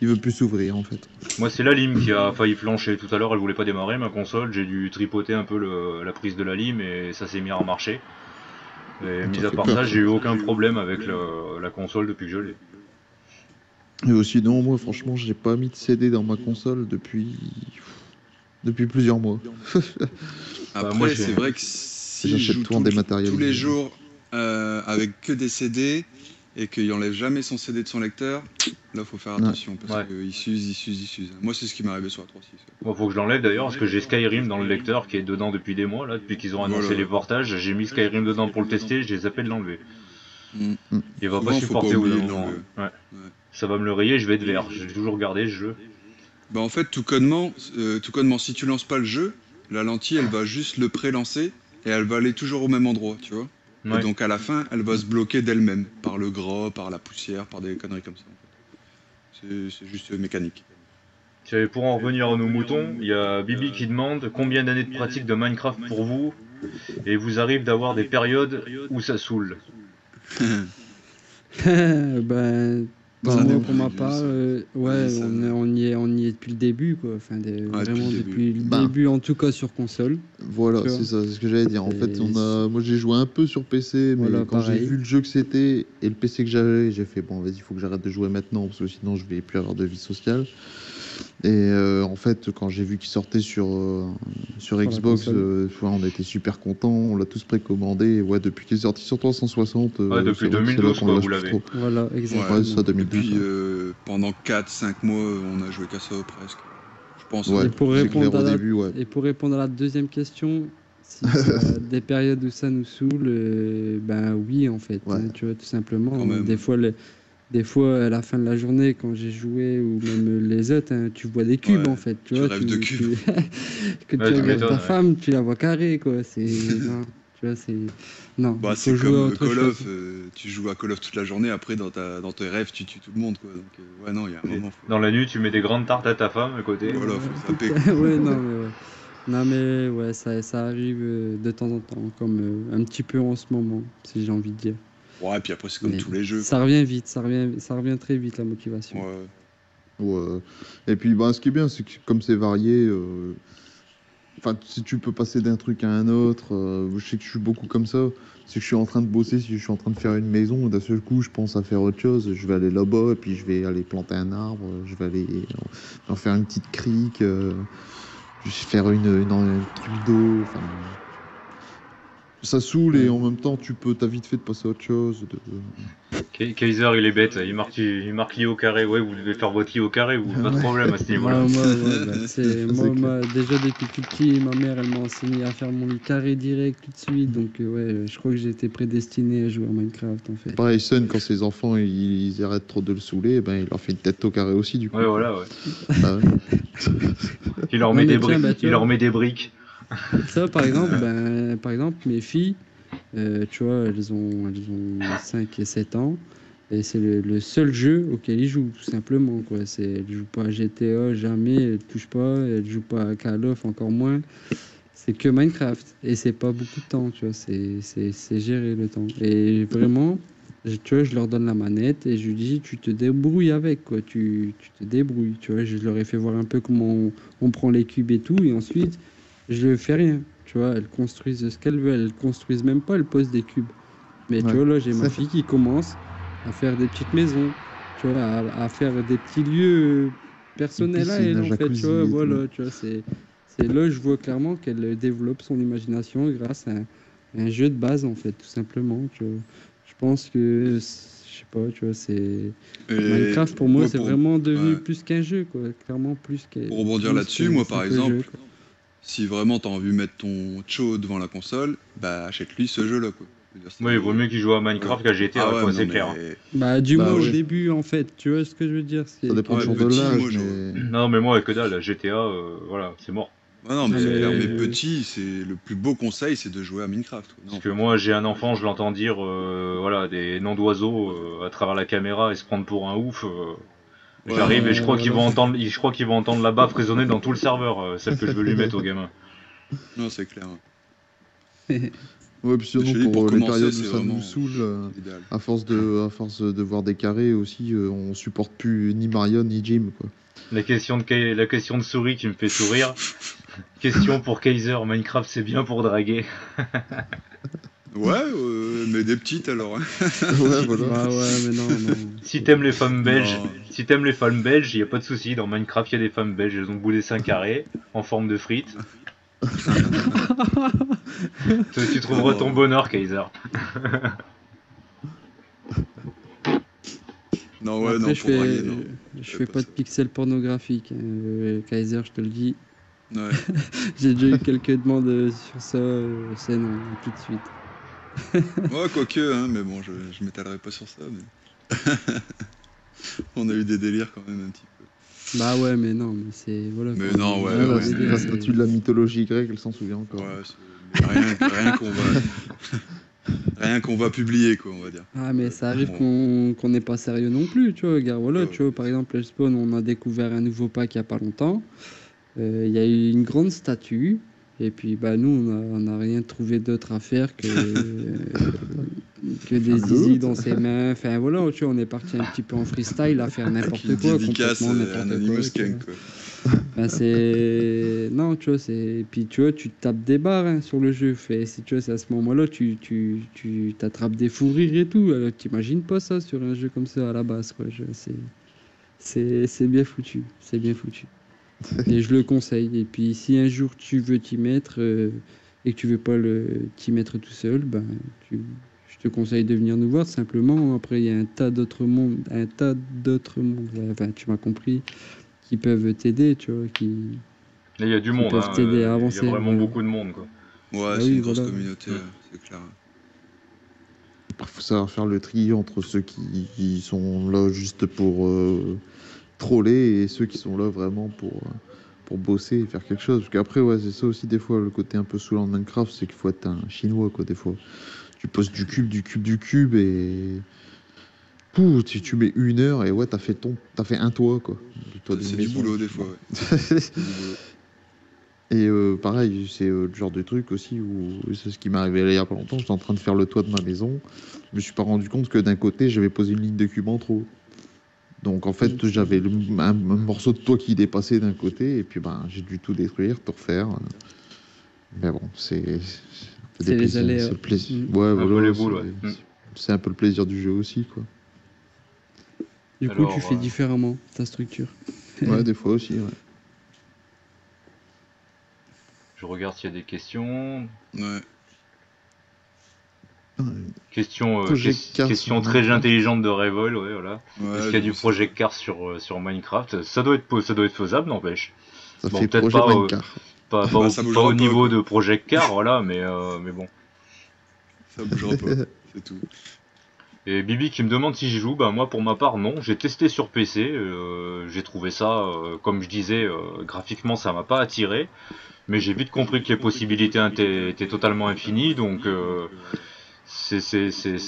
Il veut plus s'ouvrir, en fait. moi c'est la lime qui a failli flancher tout à l'heure, elle voulait pas démarrer ma console, j'ai dû tripoter un peu la prise de la lime et ça s'est mis à marcher. Et mis Ça à fait part ça, peur, j'ai ça. eu aucun problème avec la console depuis que je l'ai. Et aussi, non, moi, franchement, j'ai pas mis de CD dans ma console depuis plusieurs mois. Bah, moi, Après, j'ai. c'est vrai que si je J'achète joue tout en tous les dématérialisé. jours avec que des CD et qu'il enlève jamais son CD de son lecteur, là, faut faire Ouais. attention parce Ouais. qu'il s'use. Moi, c'est ce qui m'est arrivé sur la 3.6. Moi, faut que je l'enlève d'ailleurs, parce que j'ai Skyrim dans le lecteur qui est dedans depuis des mois, là, depuis qu'ils ont annoncé Voilà. les portages. J'ai mis Skyrim dedans pour le tester, j'ai zappé de l'enlever. Mm. Il va pas Souvent, faut pas supporter au bout d'un oublier de moment. l'enlever. Ouais. Ouais. Ça va me le rayer, je vais être vert. J'ai toujours gardé ce jeu. Bah, en fait, tout connement, si tu lances pas le jeu, la lentille, elle va juste le pré-lancer et elle va aller toujours au même endroit, tu vois. Et Ouais. donc, à la fin, elle va se bloquer d'elle-même, par le gras, par la poussière, par des conneries comme ça. En fait. C'est juste mécanique. Tiens, et pour en revenir à nos moutons, il y a Bibi qui demande combien d'années de pratique de Minecraft pour vous, et vous arrive d'avoir des périodes où ça saoule. Ben, Bah, Ça moi, moi, pour dépend ma du jeu, part, ça. ouais, Ouais, ça- on y est depuis le début, quoi. Enfin, Ouais, depuis vraiment le début. depuis le Ben, début, en tout cas sur console. voilà, Tu vois. c'est ça, c'est ce que j'allais dire. En fait, C'est- moi j'ai joué un peu sur PC, mais Voilà, quand j'ai pareil. vu le jeu que c'était et le PC que j'avais, j'ai fait bon, vas-y, il faut que j'arrête de jouer maintenant parce que sinon je vais plus avoir de vie sociale. Et en fait, quand j'ai vu qu'il sortait sur la Xbox, console. on était super contents, on l'a tous précommandé. Et ouais, depuis qu'il est sorti sur 360, Ouais, depuis c'est vrai que c'est là 2012, qu'on quoi, le vous lâche plus l'avez. trop. Voilà, Ouais. exactement. Ouais, c'est ça, Et 2012. puis, Ouais. pendant 4-5 mois, on a joué qu'à ça presque. Je pense, hein. Ouais, Et pour c'est clair répondre au à la, début, ouais. et pour répondre à la deuxième question, si des périodes où ça nous saoule, ben oui, en fait, Ouais. hein, tu vois, tout simplement. Quand Hein. même. Des fois, à la fin de la journée, quand j'ai joué, ou même les autres, hein, tu vois des cubes, Ouais, en fait, tu tu vois, rêves de cubes. que Ouais, tu tu regardes m'étonnes, ta ouais. femme, tu la vois carrée, quoi, c'est... non, tu vois, c'est... Non, Bah, il faut c'est jouer à comme autre Call chose. of, tu joues à Call of toute la journée, après dans tes rêves tu tues tout le monde quoi. Donc ouais non, il y a un Et moment dans la nuit, tu mets des grandes tartes à ta femme à côté. voilà, Ouais, faut zapper quoi. ouais, non, mais ouais. Non, mais ouais, ça arrive de temps en temps, comme un petit peu en ce moment, si j'ai envie de dire. Ouais, et puis après c'est comme Mais tous les jeux ça quoi. revient vite, ça revient très vite, la motivation. Ouais. Ouais. Et puis, bah, ce qui est bien, c'est que comme c'est varié, enfin, si tu peux passer d'un truc à un autre, je sais que je suis beaucoup comme ça. C'est que je suis en train de bosser, si je suis en train de faire une maison, d'un seul coup, je pense à faire autre chose. Je vais aller là-bas, et puis je vais aller planter un arbre, je vais aller en faire une petite crique, je vais faire un truc d'eau. Enfin, ça saoule, et Ouais. en même temps, t'as vite fait de passer à autre chose. Kaiser, il est bête, il marque lit au carré. Ouais, vous devez faire votre lit au carré, vous, pas de Ouais. problème à ce niveau-là. Ouais, bah, tu sais, C'est clair. déjà depuis tout petit, ma mère, elle m'a enseigné à faire mon lit carré direct tout de suite, donc ouais, je crois que j'ai été prédestiné à jouer à Minecraft, en fait. Pareil, Sun, quand ses enfants ils arrêtent trop de le saouler, eh ben, il leur fait une tête au carré aussi, du coup. Ouais, voilà, ouais. Bah ouais. Il leur Non, met mais des tiens, briques. bah, tu Il vois, leur met des briques. ça, par exemple, mes filles, tu vois, elles ont 5 et 7 ans. Et c'est le seul jeu auquel ils jouent, tout simplement, quoi. Elles jouent pas à GTA, jamais, elles touchent pas. Elles jouent pas à Call of, encore moins. C'est que Minecraft. Et c'est pas beaucoup de temps, tu vois. C'est gérer le temps. Et vraiment, tu vois, je leur donne la manette et je lui dis, tu te débrouilles avec, quoi. Tu te débrouilles, tu vois. Je leur ai fait voir un peu comment on prend les cubes et tout. Et ensuite, je ne fais rien. Tu vois, elles construisent ce qu'elles veulent. Elles construisent même pas, elles posent des cubes. Mais tu Ouais. vois, là, j'ai ma fille qui commence à faire des petites maisons, tu vois, à faire des petits lieux personnels à piscine, elle, un en fait, tu jacuzzi vois, et tout. voilà, tu vois, c'est là, je vois clairement qu'elle développe son imagination grâce à un jeu de base, en fait, tout simplement, tu vois. Je pense que, je sais pas, tu vois, c'est... Et Minecraft, pour moi, moi c'est vraiment devenu ouais, plus qu'un jeu, quoi, clairement pour rebondir plus là-dessus, qu'un moi par simple jeu, exemple, quoi. si vraiment t'as envie de mettre ton Cho devant la console, bah achète-lui ce jeu-là quoi. Je veux dire, Ouais, il vaut mieux qu'ils jouent à voilà. Minecraft qu'à GTA, Ah ouais, quoi, mais non c'est clair. mais Bah, du Bah moins au ouais, début, en fait, tu vois ce que je veux dire, ça dépend ouais, toujours de petit, l'âge, moi je mais Non, mais moi, que dalle, GTA, voilà, c'est mort. ah non, mais Non, c'est clair, mais mais... petit, c'est le plus beau conseil, c'est de jouer à Minecraft quoi. Parce Non, que moi, j'ai un enfant, je l'entends dire, voilà, des noms d'oiseaux à travers la caméra et se prendre pour un ouf. ouais, non, J'arrive et je crois qu'ils voilà. vont entendre, je crois qu'ils vont entendre la baffe résonner dans tout le serveur, celle que je veux lui mettre au gamin. non, c'est clair. ouais, puis Mais je sinon te dis, pour pour les commencer, périodes où c'est ça nous vraiment saoule, l'idéal. à force de voir des carrés aussi, on supporte plus ni Marion ni Jim, quoi. La question de souris qui me fait sourire. Question pour Kaiser, Minecraft c'est bien pour draguer. Ouais, mais des petites alors. Hein. Ouais, voilà. Bah ouais, mais non, non. Si t'aimes les femmes belges, Non. si t'aimes les femmes belges, y a pas de souci. Dans Minecraft, y a des femmes belges. Elles ont le bout des seins carrés, en forme de frites. Tu trouveras ton bonheur, Kaiser. Non, ouais, Après, non, je pour draguer, fais, non. je fais fais pas pas de ça. pixels pornographiques, hein. Kaiser, je te le dis. Ouais. J'ai déjà eu quelques demandes sur ça, c'est non, tout de suite. Ouais, quoique, hein, mais bon, je m'étalerai pas sur ça, mais on a eu des délires quand même un petit peu. Bah ouais, mais non, mais c'est. Voilà Mais quoi. non, ouais, Ouais, Dans la, le rien, délire, la c'est. statue de la mythologie grecque, elle s'en souvient encore. Ouais, mais rien qu'on va publier, quoi, on va dire. Ah, mais ça arrive Bon, qu'on n'est pas sérieux non plus, tu vois. Regarde, voilà, ouais, tu vois, bien par sûr. exemple, Spawn, on a découvert un nouveau pack il y a pas longtemps. Il y a eu une grande statue. Et puis, bah, nous, on a rien trouvé d'autre à faire que des zizi dans ses mains. Enfin, voilà, tu vois, on est parti un petit peu en freestyle à faire Avec une n'importe quoi, dédicace complètement n'importe quoi, Anonymous tu vois. Skunk, quoi. Enfin, c'est. Non, tu vois, c'est. Et puis, tu vois, tu tapes des barres hein, sur le jeu. Fait, si tu vois, c'est à ce moment-là, tu t'attrapes des fous rires et tout. Alors, t'imagines pas ça sur un jeu comme ça à la base, quoi. C'est bien foutu. C'est bien foutu. Et je le conseille. Et puis, si un jour tu veux t'y mettre et que tu veux pas t'y mettre tout seul, ben, je te conseille de venir nous voir simplement. Après, il y a un tas d'autres mondes, ouais, enfin, tu m'as compris, qui peuvent t'aider, tu vois, Là, il y a du qui monde, peuvent hein. t'aider à Il y a avancer. vraiment Voilà. beaucoup de monde, quoi. Ouais, Bah c'est oui, une grosse voilà. communauté, Mm. ouais, c'est clair. Il faut savoir faire le tri entre ceux qui sont là juste pour troller et ceux qui sont là vraiment pour bosser et faire quelque chose. Parce qu'après, ouais, c'est ça aussi des fois, le côté un peu saoulant de Minecraft, c'est qu'il faut être un chinois, quoi, des fois. Tu poses du cube, du cube, du cube et... Pouh, tu mets 1 heure et ouais, t'as fait un toit, quoi. Le toit d'une C'est du maison. boulot, des fois, Bon. ouais. C'est du boulot. Et pareil, c'est le genre de truc aussi où c'est ce qui m'est arrivé il y a pas longtemps. J'étais en train de faire le toit de ma maison. Je me suis pas rendu compte que d'un côté, j'avais posé une ligne de cube en trop. Donc en fait, j'avais un morceau de toit qui dépassait d'un côté et puis ben, j'ai dû tout détruire, tout refaire. Mais bon, c'est un peu C'est des les plaisirs. aléas. C'est le plaisir. Mm. Ouais, Un peu voilà, les boules, ouais. Mm. c'est un peu le plaisir du jeu aussi, quoi. Du coup, tu Alors, fais différemment ta structure. Ouais, des fois aussi, ouais. je regarde s'il y a des questions. Ouais. Project Cars Question sur très Minecraft. intelligente de Revol, ouais, voilà. Ouais, Est-ce qu'il y a je du sais Project pas. Cars sur Minecraft? Ça doit être faisable, n'empêche. Ça Bon, fait peut-être projet pas, Minecraft. Bah, ça pas bougera au pas, niveau quoi. de Project Car, voilà, mais bon. Ça bougera pas, c'est tout. Et Bibi qui me demande si j'y joue, bah moi pour ma part non, j'ai testé sur PC, j'ai trouvé ça, comme je disais, graphiquement ça m'a pas attiré, mais j'ai vite compris que les possibilités étaient totalement infinies, donc c'est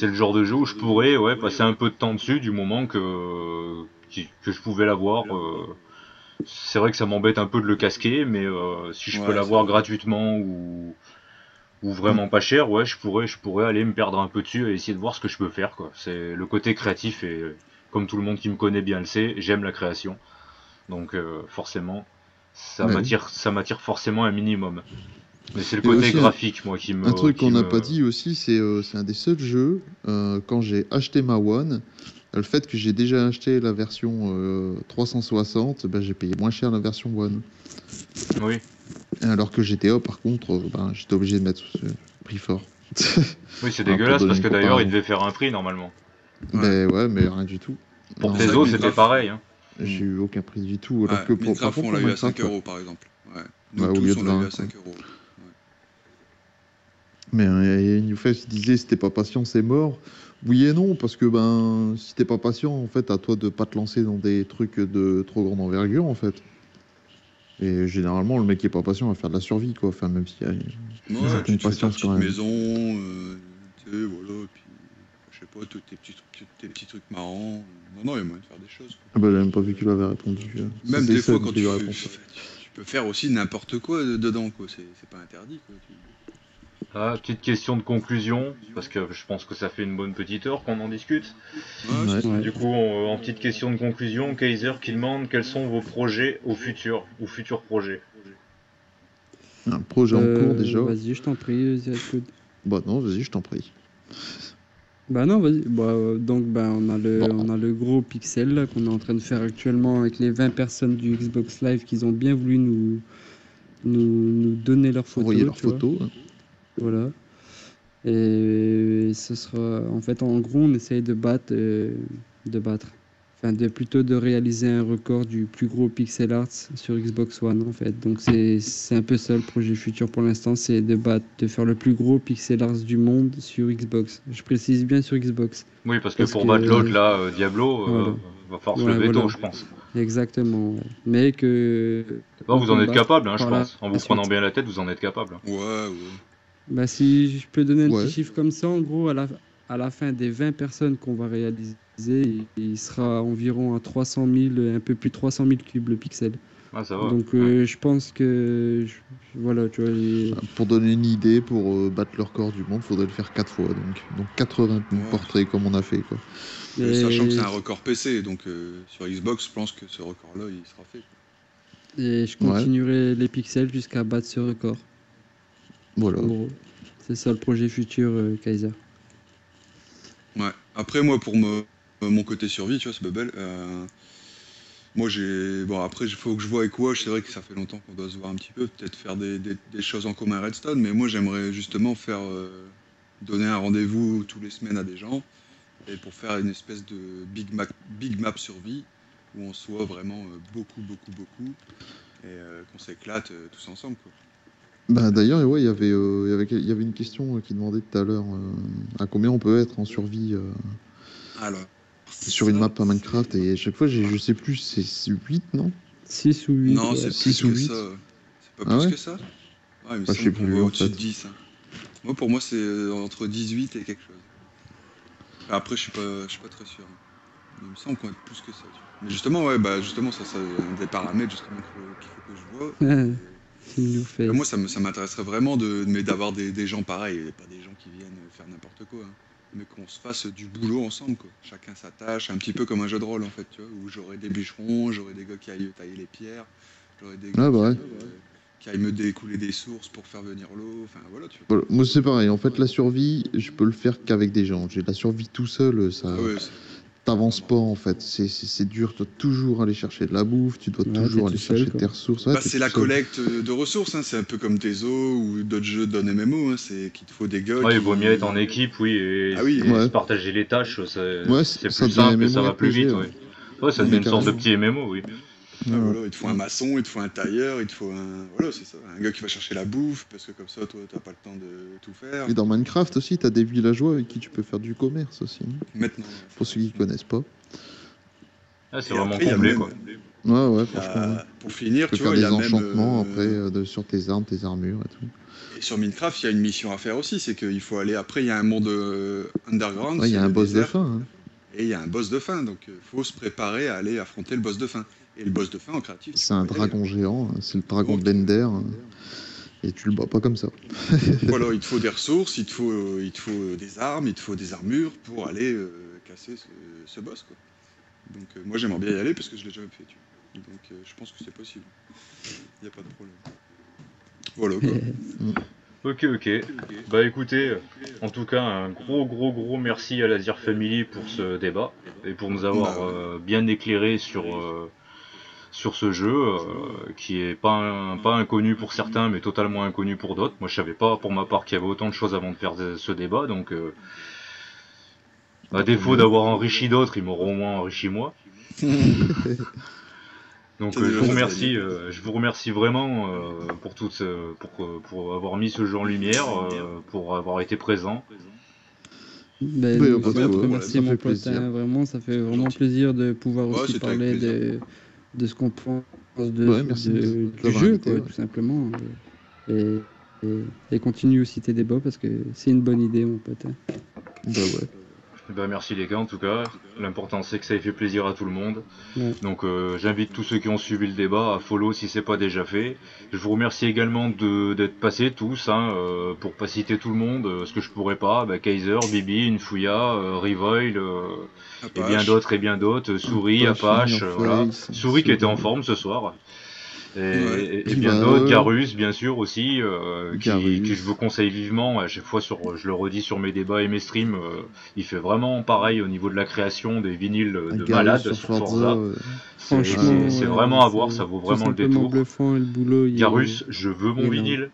le genre de jeu où je pourrais ouais, passer un peu de temps dessus du moment que je pouvais l'avoir. C'est vrai que ça m'embête un peu de le casquer, mais si je peux Ouais, c'est l'avoir vrai. gratuitement ou vraiment pas cher, ouais, je pourrais aller me perdre un peu dessus et essayer de voir ce que je peux faire, quoi. C'est le côté créatif et comme tout le monde qui me connaît bien le sait, j'aime la création. Donc forcément, Ouais. ça m'attire forcément un minimum. Mais c'est le Et côté aussi, graphique, moi, un truc qu'on n'a pas dit aussi, c'est un des seuls jeux, quand j'ai acheté ma One, le fait que j'ai déjà acheté la version 360, ben, j'ai payé moins cher la version One. Oui. Alors que GTA, par contre, ben, j'étais obligé de mettre ce prix fort. Oui, c'est Voilà, pour dégueulasse donner parce une que d'ailleurs, il comparaison. devait faire un prix normalement. Ben ouais, mais rien du tout. Pour Non, C'est vrai Tezo, que c'était Minecraft, pareil, hein. j'ai eu aucun prix du tout. Alors ouais, que par Minecraft, contre, on pour l'a eu à Minecraft, 5 euros, par exemple. Ouais. Nous ouais, au lieu tous, de on l'a eu 20, à quoi. 5 euros. Ouais. Mais une fois, je disais, si t'es pas patient, c'est mort. Oui et non, parce que ben, si t'es pas patient, en fait, à toi de pas te lancer dans des trucs de trop grande envergure, en fait. Et généralement, le mec qui est pas patient va faire de la survie, quoi. Enfin, même s'il y a une Ouais, tu certaine te fais ta patience quand petite même. maison, tu sais, voilà, et puis, je sais pas, tous tes petits trucs marrants. Non, non, il y a moyen de faire des choses, quoi. Ah bah, j'ai même pas vu qu'il avait répondu. Même C'est des ça fois, quand qui lui tu, répond. tu peux faire aussi n'importe quoi dedans, quoi. C'est pas interdit, quoi. Ah, petite question de conclusion, parce que je pense que ça fait une bonne petite heure qu'on en discute. Ouais, Ouais. c'est ça. Ouais. Du coup, en petite question de conclusion, Kaiser qui demande quels sont vos projets au futur, ou futurs projets. Un projet en cours déjà. Vas-y, je t'en prie, The Code. Bah non, vas-y, je t'en prie. Bah non, vas-y. Donc, Bon. on a le gros pixel là, qu'on est en train de faire actuellement avec les 20 personnes du Xbox Live qui ont bien voulu nous donner leurs Envoyer photos, leurs tu vois. photos. Hein. Voilà. Et ce sera, en fait, en gros, on essaye de battre, enfin, plutôt de réaliser un record du plus gros pixel art sur Xbox One, en fait. Donc, c'est un peu ça le projet futur pour l'instant, c'est de faire le plus gros pixel art du monde sur Xbox. Je précise bien sur Xbox. Oui, parce que Parce pour battre l'autre, que, là, Diablo, voilà. va falloir se Ouais, lever tôt, voilà. je pense. Exactement. Ouais. Mais Bon, qu'on vous en êtes combatte capable, hein, je par la pense. En vous prenant suite. bien la tête, vous en êtes capable. Ouais, ouais. Bah, si je peux donner un petit Ouais. chiffre comme ça, en gros, à la fin des 20 personnes qu'on va réaliser, il sera environ à 300 000, un peu plus de 300 000 cubes le pixel. Ah, ça va. Donc, Ouais. je pense que, voilà, tu vois, Pour donner une idée, pour battre le record du monde, faudrait le faire 4 fois. Donc 80 000 Ouais. portraits comme on a fait. Quoi. Sachant que c'est et, un record PC, donc sur Xbox, je pense que ce record-là, il sera fait. Quoi. et je Ouais, continuerai les pixels jusqu'à battre ce record. voilà. En gros, c'est ça le projet futur, Kaiser. Ouais. Après, moi, pour mon côté survie, tu vois, c'est Bubble. Moi, j'ai. Bon, après, il faut que je vois avec Wash. C'est vrai que ça fait longtemps qu'on doit se voir un petit peu. Peut-être faire des choses en commun à Redstone. Mais moi, j'aimerais justement faire. Donner un rendez-vous tous les semaines à des gens. Et pour faire une espèce de big map survie. Où on soit vraiment beaucoup. Et qu'on s'éclate tous ensemble, quoi. Bah, d'ailleurs, ouais, il y avait une question qui demandait tout à l'heure à combien on peut être en survie Alors. sur une ça, map à Minecraft. Et à chaque fois, je sais plus, c'est 8, non? 6 ou 8, Non, ouais. c'est Six plus ou que huit. ça. C'est pas Ah plus ouais? que ça. Ouais, il me Bah, je sais semble qu'on va plus, en au-dessus fait. de 10. Hein. Moi, pour moi, c'est entre 18 et quelque chose. Enfin, après, je suis pas très sûr. Hein. Mais il me semble qu'on va être plus que ça. Tu vois. Mais justement, ouais, bah justement, ça, c'est un des paramètres justement qu'il faut que je vois. C'est une new Et moi, face. ça m'intéresserait vraiment mais d'avoir des gens pareils, et pas des gens qui viennent faire n'importe quoi. Hein. Mais qu'on se fasse du boulot ensemble, quoi. Chacun sa tâche, un petit peu comme un jeu de rôle, en fait, tu vois, où j'aurai des bûcherons, j'aurai des gars qui aillent tailler les pierres, j'aurai des gars Ah, bah ouais. qui aillent me découler des sources pour faire venir l'eau, enfin voilà, tu vois. Voilà. Moi, c'est pareil. En fait, la survie, je peux le faire qu'avec des gens. J'ai la survie tout seul, ça. Ah ouais, T'avances pas, en fait. C'est dur. Tu dois toujours aller chercher de la bouffe. Tu dois Ouais, toujours t'es aller tout seul, chercher quoi. tes ressources. Ouais, bah, t'es c'est tout la seul. collecte de ressources, hein. C'est un peu comme tes os ou d'autres jeux de MMO, hein. C'est qu'il te faut des gars Ouais, qui... il vaut mieux être en équipe, oui, Ah oui, et Ouais. se partager les tâches, Ouais, c'est ça plus devient simple et ça va plus MMORPG. vite, Ouais. ouais. Ouais, ça Ouais, devient une sorte de carrément. petit MMO, oui. ah, Ouais. voilà, il te faut un maçon, il te faut un tailleur, il te faut un... Voilà, c'est ça. Un gars qui va chercher la bouffe, parce que comme ça, toi, t'as pas le temps de tout faire. Et dans Minecraft aussi, t'as des villageois avec qui tu peux faire du commerce aussi. Hein. Maintenant, Pour ceux qui connaissent pas. Ah, c'est et vraiment après, il y a comblé, même... quoi. Ouais, il y franchement. Ouais. a- Pour Tu finir, peux tu faire vois, il y des a même... enchantements après sur tes armes, tes armures et tout. Et sur Minecraft, il y a une mission à faire aussi, c'est qu'il faut aller... Après, il y a un monde underground, Ouais, il y c'est a un le boss de désert, fin. Hein. et il y a un boss de fin, donc il faut se préparer à aller affronter le boss de fin. Et le boss de fin, en créatif, tu C'est peux un pas y aller, dragon hein. géant. Hein. C'est le dragon Ok. d'Ender. Hein. Et tu le bats pas comme ça. Voilà, il te faut des ressources, il te faut des armes, il te faut des armures pour aller casser ce boss, quoi. Donc moi j'aimerais bien y aller parce que je l'ai jamais fait, tu vois. Donc je pense que c'est possible. Il n'y a pas de problème. Voilà quoi. Ok. Bah écoutez, en tout cas, un gros merci à la Zir Family pour ce débat et pour nous avoir Bah ouais. bien éclairé sur ce jeu qui est pas inconnu pour certains mais totalement inconnu pour d'autres. Moi je savais pas pour ma part qu'il y avait autant de choses avant de faire ce débat, donc à défaut d'avoir enrichi d'autres, ils m'auront au moins enrichi moi. Donc C'est déjà chose gagnée. je vous remercie vraiment pour avoir mis ce jeu en lumière, pour avoir été présent. Ben, Mais nous pas aussi, de on te quoi, remercie, ça mon fait pote. plaisir. Hein, vraiment, ça fait vraiment Gentil. plaisir de pouvoir Ouais, aussi c'était avec parler plaisir. de ce qu'on pense Ouais, merci de du l'avoir jeu, invité. quoi, Ouais. tout simplement. Et continue aussi tes débats parce que c'est une bonne idée, mon pote. Hein. Bah ouais. Bah merci les gars en tout cas. L'important c'est que ça ait fait plaisir à tout le monde. Ouais. Donc j'invite tous ceux qui ont suivi le débat à follow si c'est pas déjà fait. Je vous remercie également d'être passés tous, hein, pour pas citer tout le monde, ce que je pourrais pas, bah, Kaiser, Bibi, Infouya, Revoil, et bien Apache. d'autres, Souris, Apache, voilà. Face, Souris qui était en Souris. forme ce soir. Et Qui bien va, d'autres, Garus bien sûr aussi, Garus. qui je vous conseille vivement. À chaque fois, je le redis sur mes débats et mes streams, il fait vraiment pareil au niveau de la création des vinyles de Garus malade sur sur Forza. Forza. Franchement, C'est ouais, vraiment à voir, ça c'est vaut tout vraiment le simplement détour. bluffant et le boulot, Garus, je veux mon énorme. vinyle,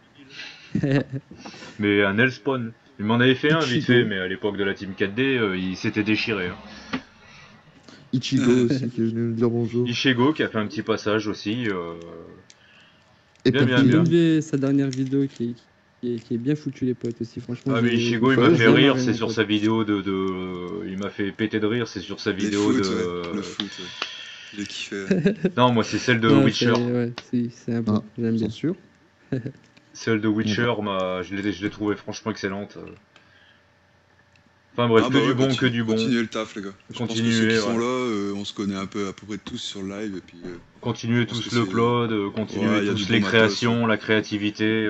mais un Hellspawn. Il m'en avait fait un vite Ichigo. fait, mais à l'époque de la Team 4D, il s'était déchiré. Hein. Ichigo aussi qui est venu nous dire bonjour. Ishego qui a fait un petit passage aussi. Et Bien, bien, J'ai bien. vu sa dernière vidéo qui est bien foutue, les potes aussi. Franchement, Ah mais Ishigo il Ouais, m'a je fait vois. rire, marré, c'est mon sur pote. sa vidéo il m'a fait péter de rire, c'est sur sa Les vidéo foot, de... ouais. Le foot, ouais. J'ai kiffé. Non, moi c'est celle de Non, Witcher. ouais, c'est un bon, Ah, j'aime bien. bien sûr. Celle de Witcher, je l'ai trouvée franchement excellente. Enfin bref, Ah que bah du ouais, bon, que du bon. continuez le taf les gars. Je pense que ceux Continuez, qui sont ouais. là, on se connaît un peu à peu près tous sur le live et puis Continuez je pense tous que le c'est- cloud, continuez Ouais, y a tous du les bon matos, créations, la créativité.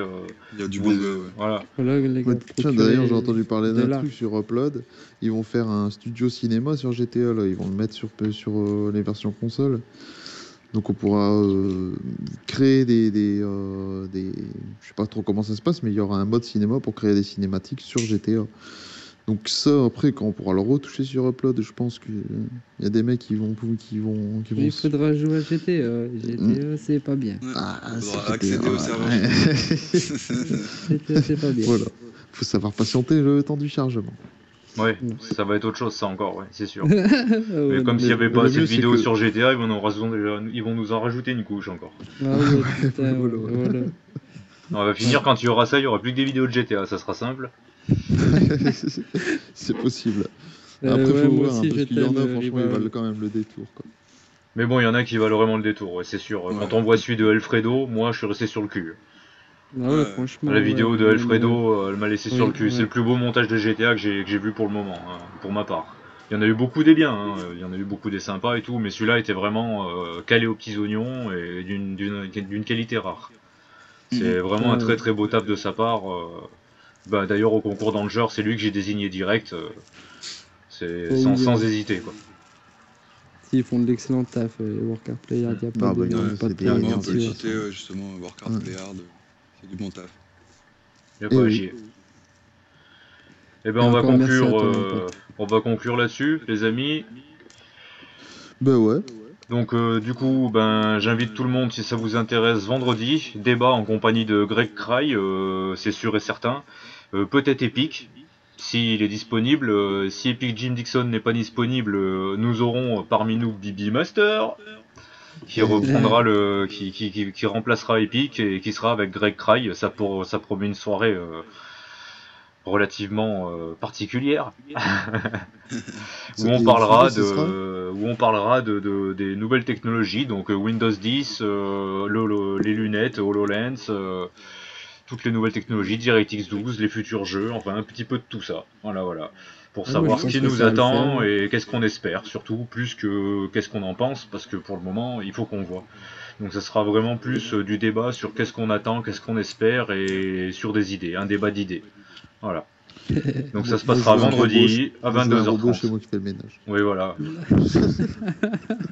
il y a du Vous, bon gars, ouais. voilà. Voilà, les Ouais, gars, tiens, d'ailleurs, j'ai procurez entendu parler de d'un l'art. truc sur Upload. Ils vont faire un studio cinéma sur GTA, là. Ils vont le mettre sur les versions console. Donc on pourra créer je sais pas trop comment ça se passe, mais il y aura un mode cinéma pour créer des cinématiques sur GTA. Donc ça, après, quand on pourra le retoucher sur Upload, je pense qu'il y a des mecs Il faudra jouer à GTA. GTA, c'est pas bien. Ouais. Ah, Il c'est faudra accéder au serveur. GTA, c'est pas bien. Voilà. Faut savoir patienter le temps du chargement. Ouais, Non. ça va être autre chose ça encore, ouais, c'est sûr. Ah Mais ouais, comme non, s'il n'y avait mais pas le assez de mieux, c'est vidéos que- sur GTA, ils vont nous en rajouter une couche encore. Ah ouais, putain, ouais, Voilà. voilà. On va finir quand il y aura ça, il y aura plus que des vidéos de GTA, ça sera simple. C'est possible. Après, Ouais, faut moi voir, hein, aussi, parce je qu'il y en a, t'aime, franchement, ils Rival. valent quand même le détour, quoi. Mais bon, il y en a qui valent vraiment le détour, ouais, c'est sûr. Quand Ouais. on voit celui de Alfredo, moi je suis resté sur le cul. Ah ouais, Ouais. franchement. La vidéo ouais, de même, Alfredo, elle m'a laissé sur oui, le cul. C'est ouais. le plus beau montage de GTA que j'ai vu pour le moment, hein, pour ma part. Il y en a eu beaucoup des biens, hein, il y en a eu beaucoup des sympas et tout, mais celui-là était vraiment calé aux petits oignons et d'une qualité rare. C'est vraiment un Ah très ouais. très beau taf de sa part. Bah, d'ailleurs, au concours dans le genre, c'est lui que j'ai désigné direct. C'est Oh sans, oui, sans hésiter, quoi. S'ils font de l'excellent taf, Worker Player, il n'y a pas Ah bah, de, il y en a, Ouais. pas de c'est des problème Clairement, on gagnants, peut de le là-dessus. toute citer, façon. justement, Warcraft Ouais. Playhard, c'est du bon taf. Y a Eh pas à oui. chier. Eh ben, Et encore merci à toi, mon pote. on va conclure là-dessus, les amis. Bah ouais. Donc, du coup, ben, j'invite tout le monde, si ça vous intéresse, vendredi, débat en compagnie de Greg Cry, c'est sûr et certain. Peut-être Epic, s'il est disponible. Si Epic Jim Dixon n'est pas disponible, nous aurons parmi nous Bibi Master, qui reprendra qui remplacera Epic et qui sera avec Greg Cry. Ça promet une soirée relativement particulière. Et le sujet, ce sera où on parlera des nouvelles technologies, donc Windows 10, les lunettes, HoloLens, toutes les nouvelles technologies, DirectX 12, les futurs jeux, enfin un petit peu de tout ça. Voilà, voilà. Pour Ah, moi, savoir je ce pense qui que nous ça va le attend faire. et qu'est-ce qu'on espère, surtout plus que qu'est-ce qu'on en pense, parce que pour le moment, il faut qu'on voit. Donc ça sera vraiment plus du débat sur qu'est-ce qu'on attend, qu'est-ce qu'on espère et sur des idées, un débat d'idées. Voilà. Donc ça se Moi, je passera veux un robot, vendredi à moi, je veux un robot chez 22h30. moi qui fait le ménage. Oui, voilà.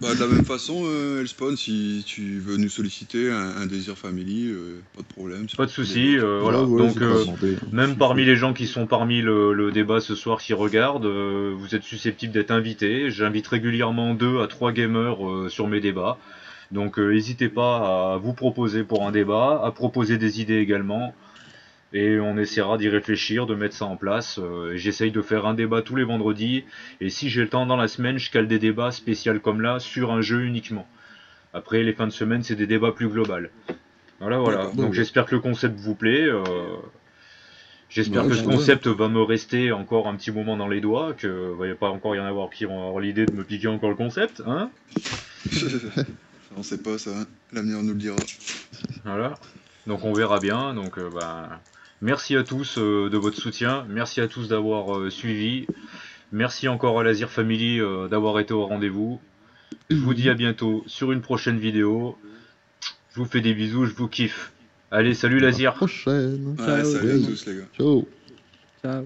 Bah, de la même façon, Elspawn, si tu veux nous solliciter un désir family, pas de problème. c'est Pas de pour tous les souci, votes. voilà. Ouais, Donc j'ai pas demandé, hein. même S'il parmi faut. les gens qui sont parmi le débat ce soir qui regardent, vous êtes susceptibles d'être invités. J'invite régulièrement 2 à 3 gamers sur mes débats. Donc n'hésitez pas à vous proposer pour un débat, à proposer des idées également. Et on essaiera d'y réfléchir, de mettre ça en place. J'essaye de faire un débat tous les vendredis. Et si j'ai le temps dans la semaine, je cale des débats spéciaux comme là sur un jeu uniquement. Après, les fins de semaine, c'est des débats plus globaux. Voilà, voilà. D'accord. Donc Ouais. j'espère que le concept vous plaît. J'espère Ouais, que c'est ce bien. concept va me rester encore un petit moment dans les doigts, que va pas encore y en avoir qui vont avoir l'idée de me piquer encore le concept, hein. On sait pas ça, hein. L'avenir nous le dira. Voilà. Donc on verra bien. Donc merci à tous de votre soutien. Merci à tous d'avoir suivi. Merci encore à l'Azir Family d'avoir été au rendez-vous. Je vous dis à bientôt sur une prochaine vidéo. Je vous fais des bisous, je vous kiffe. Allez, salut À la l'Azir. prochaine. Ouais, Ciao, salut à Ouais. tous les gars. Ciao. ciao.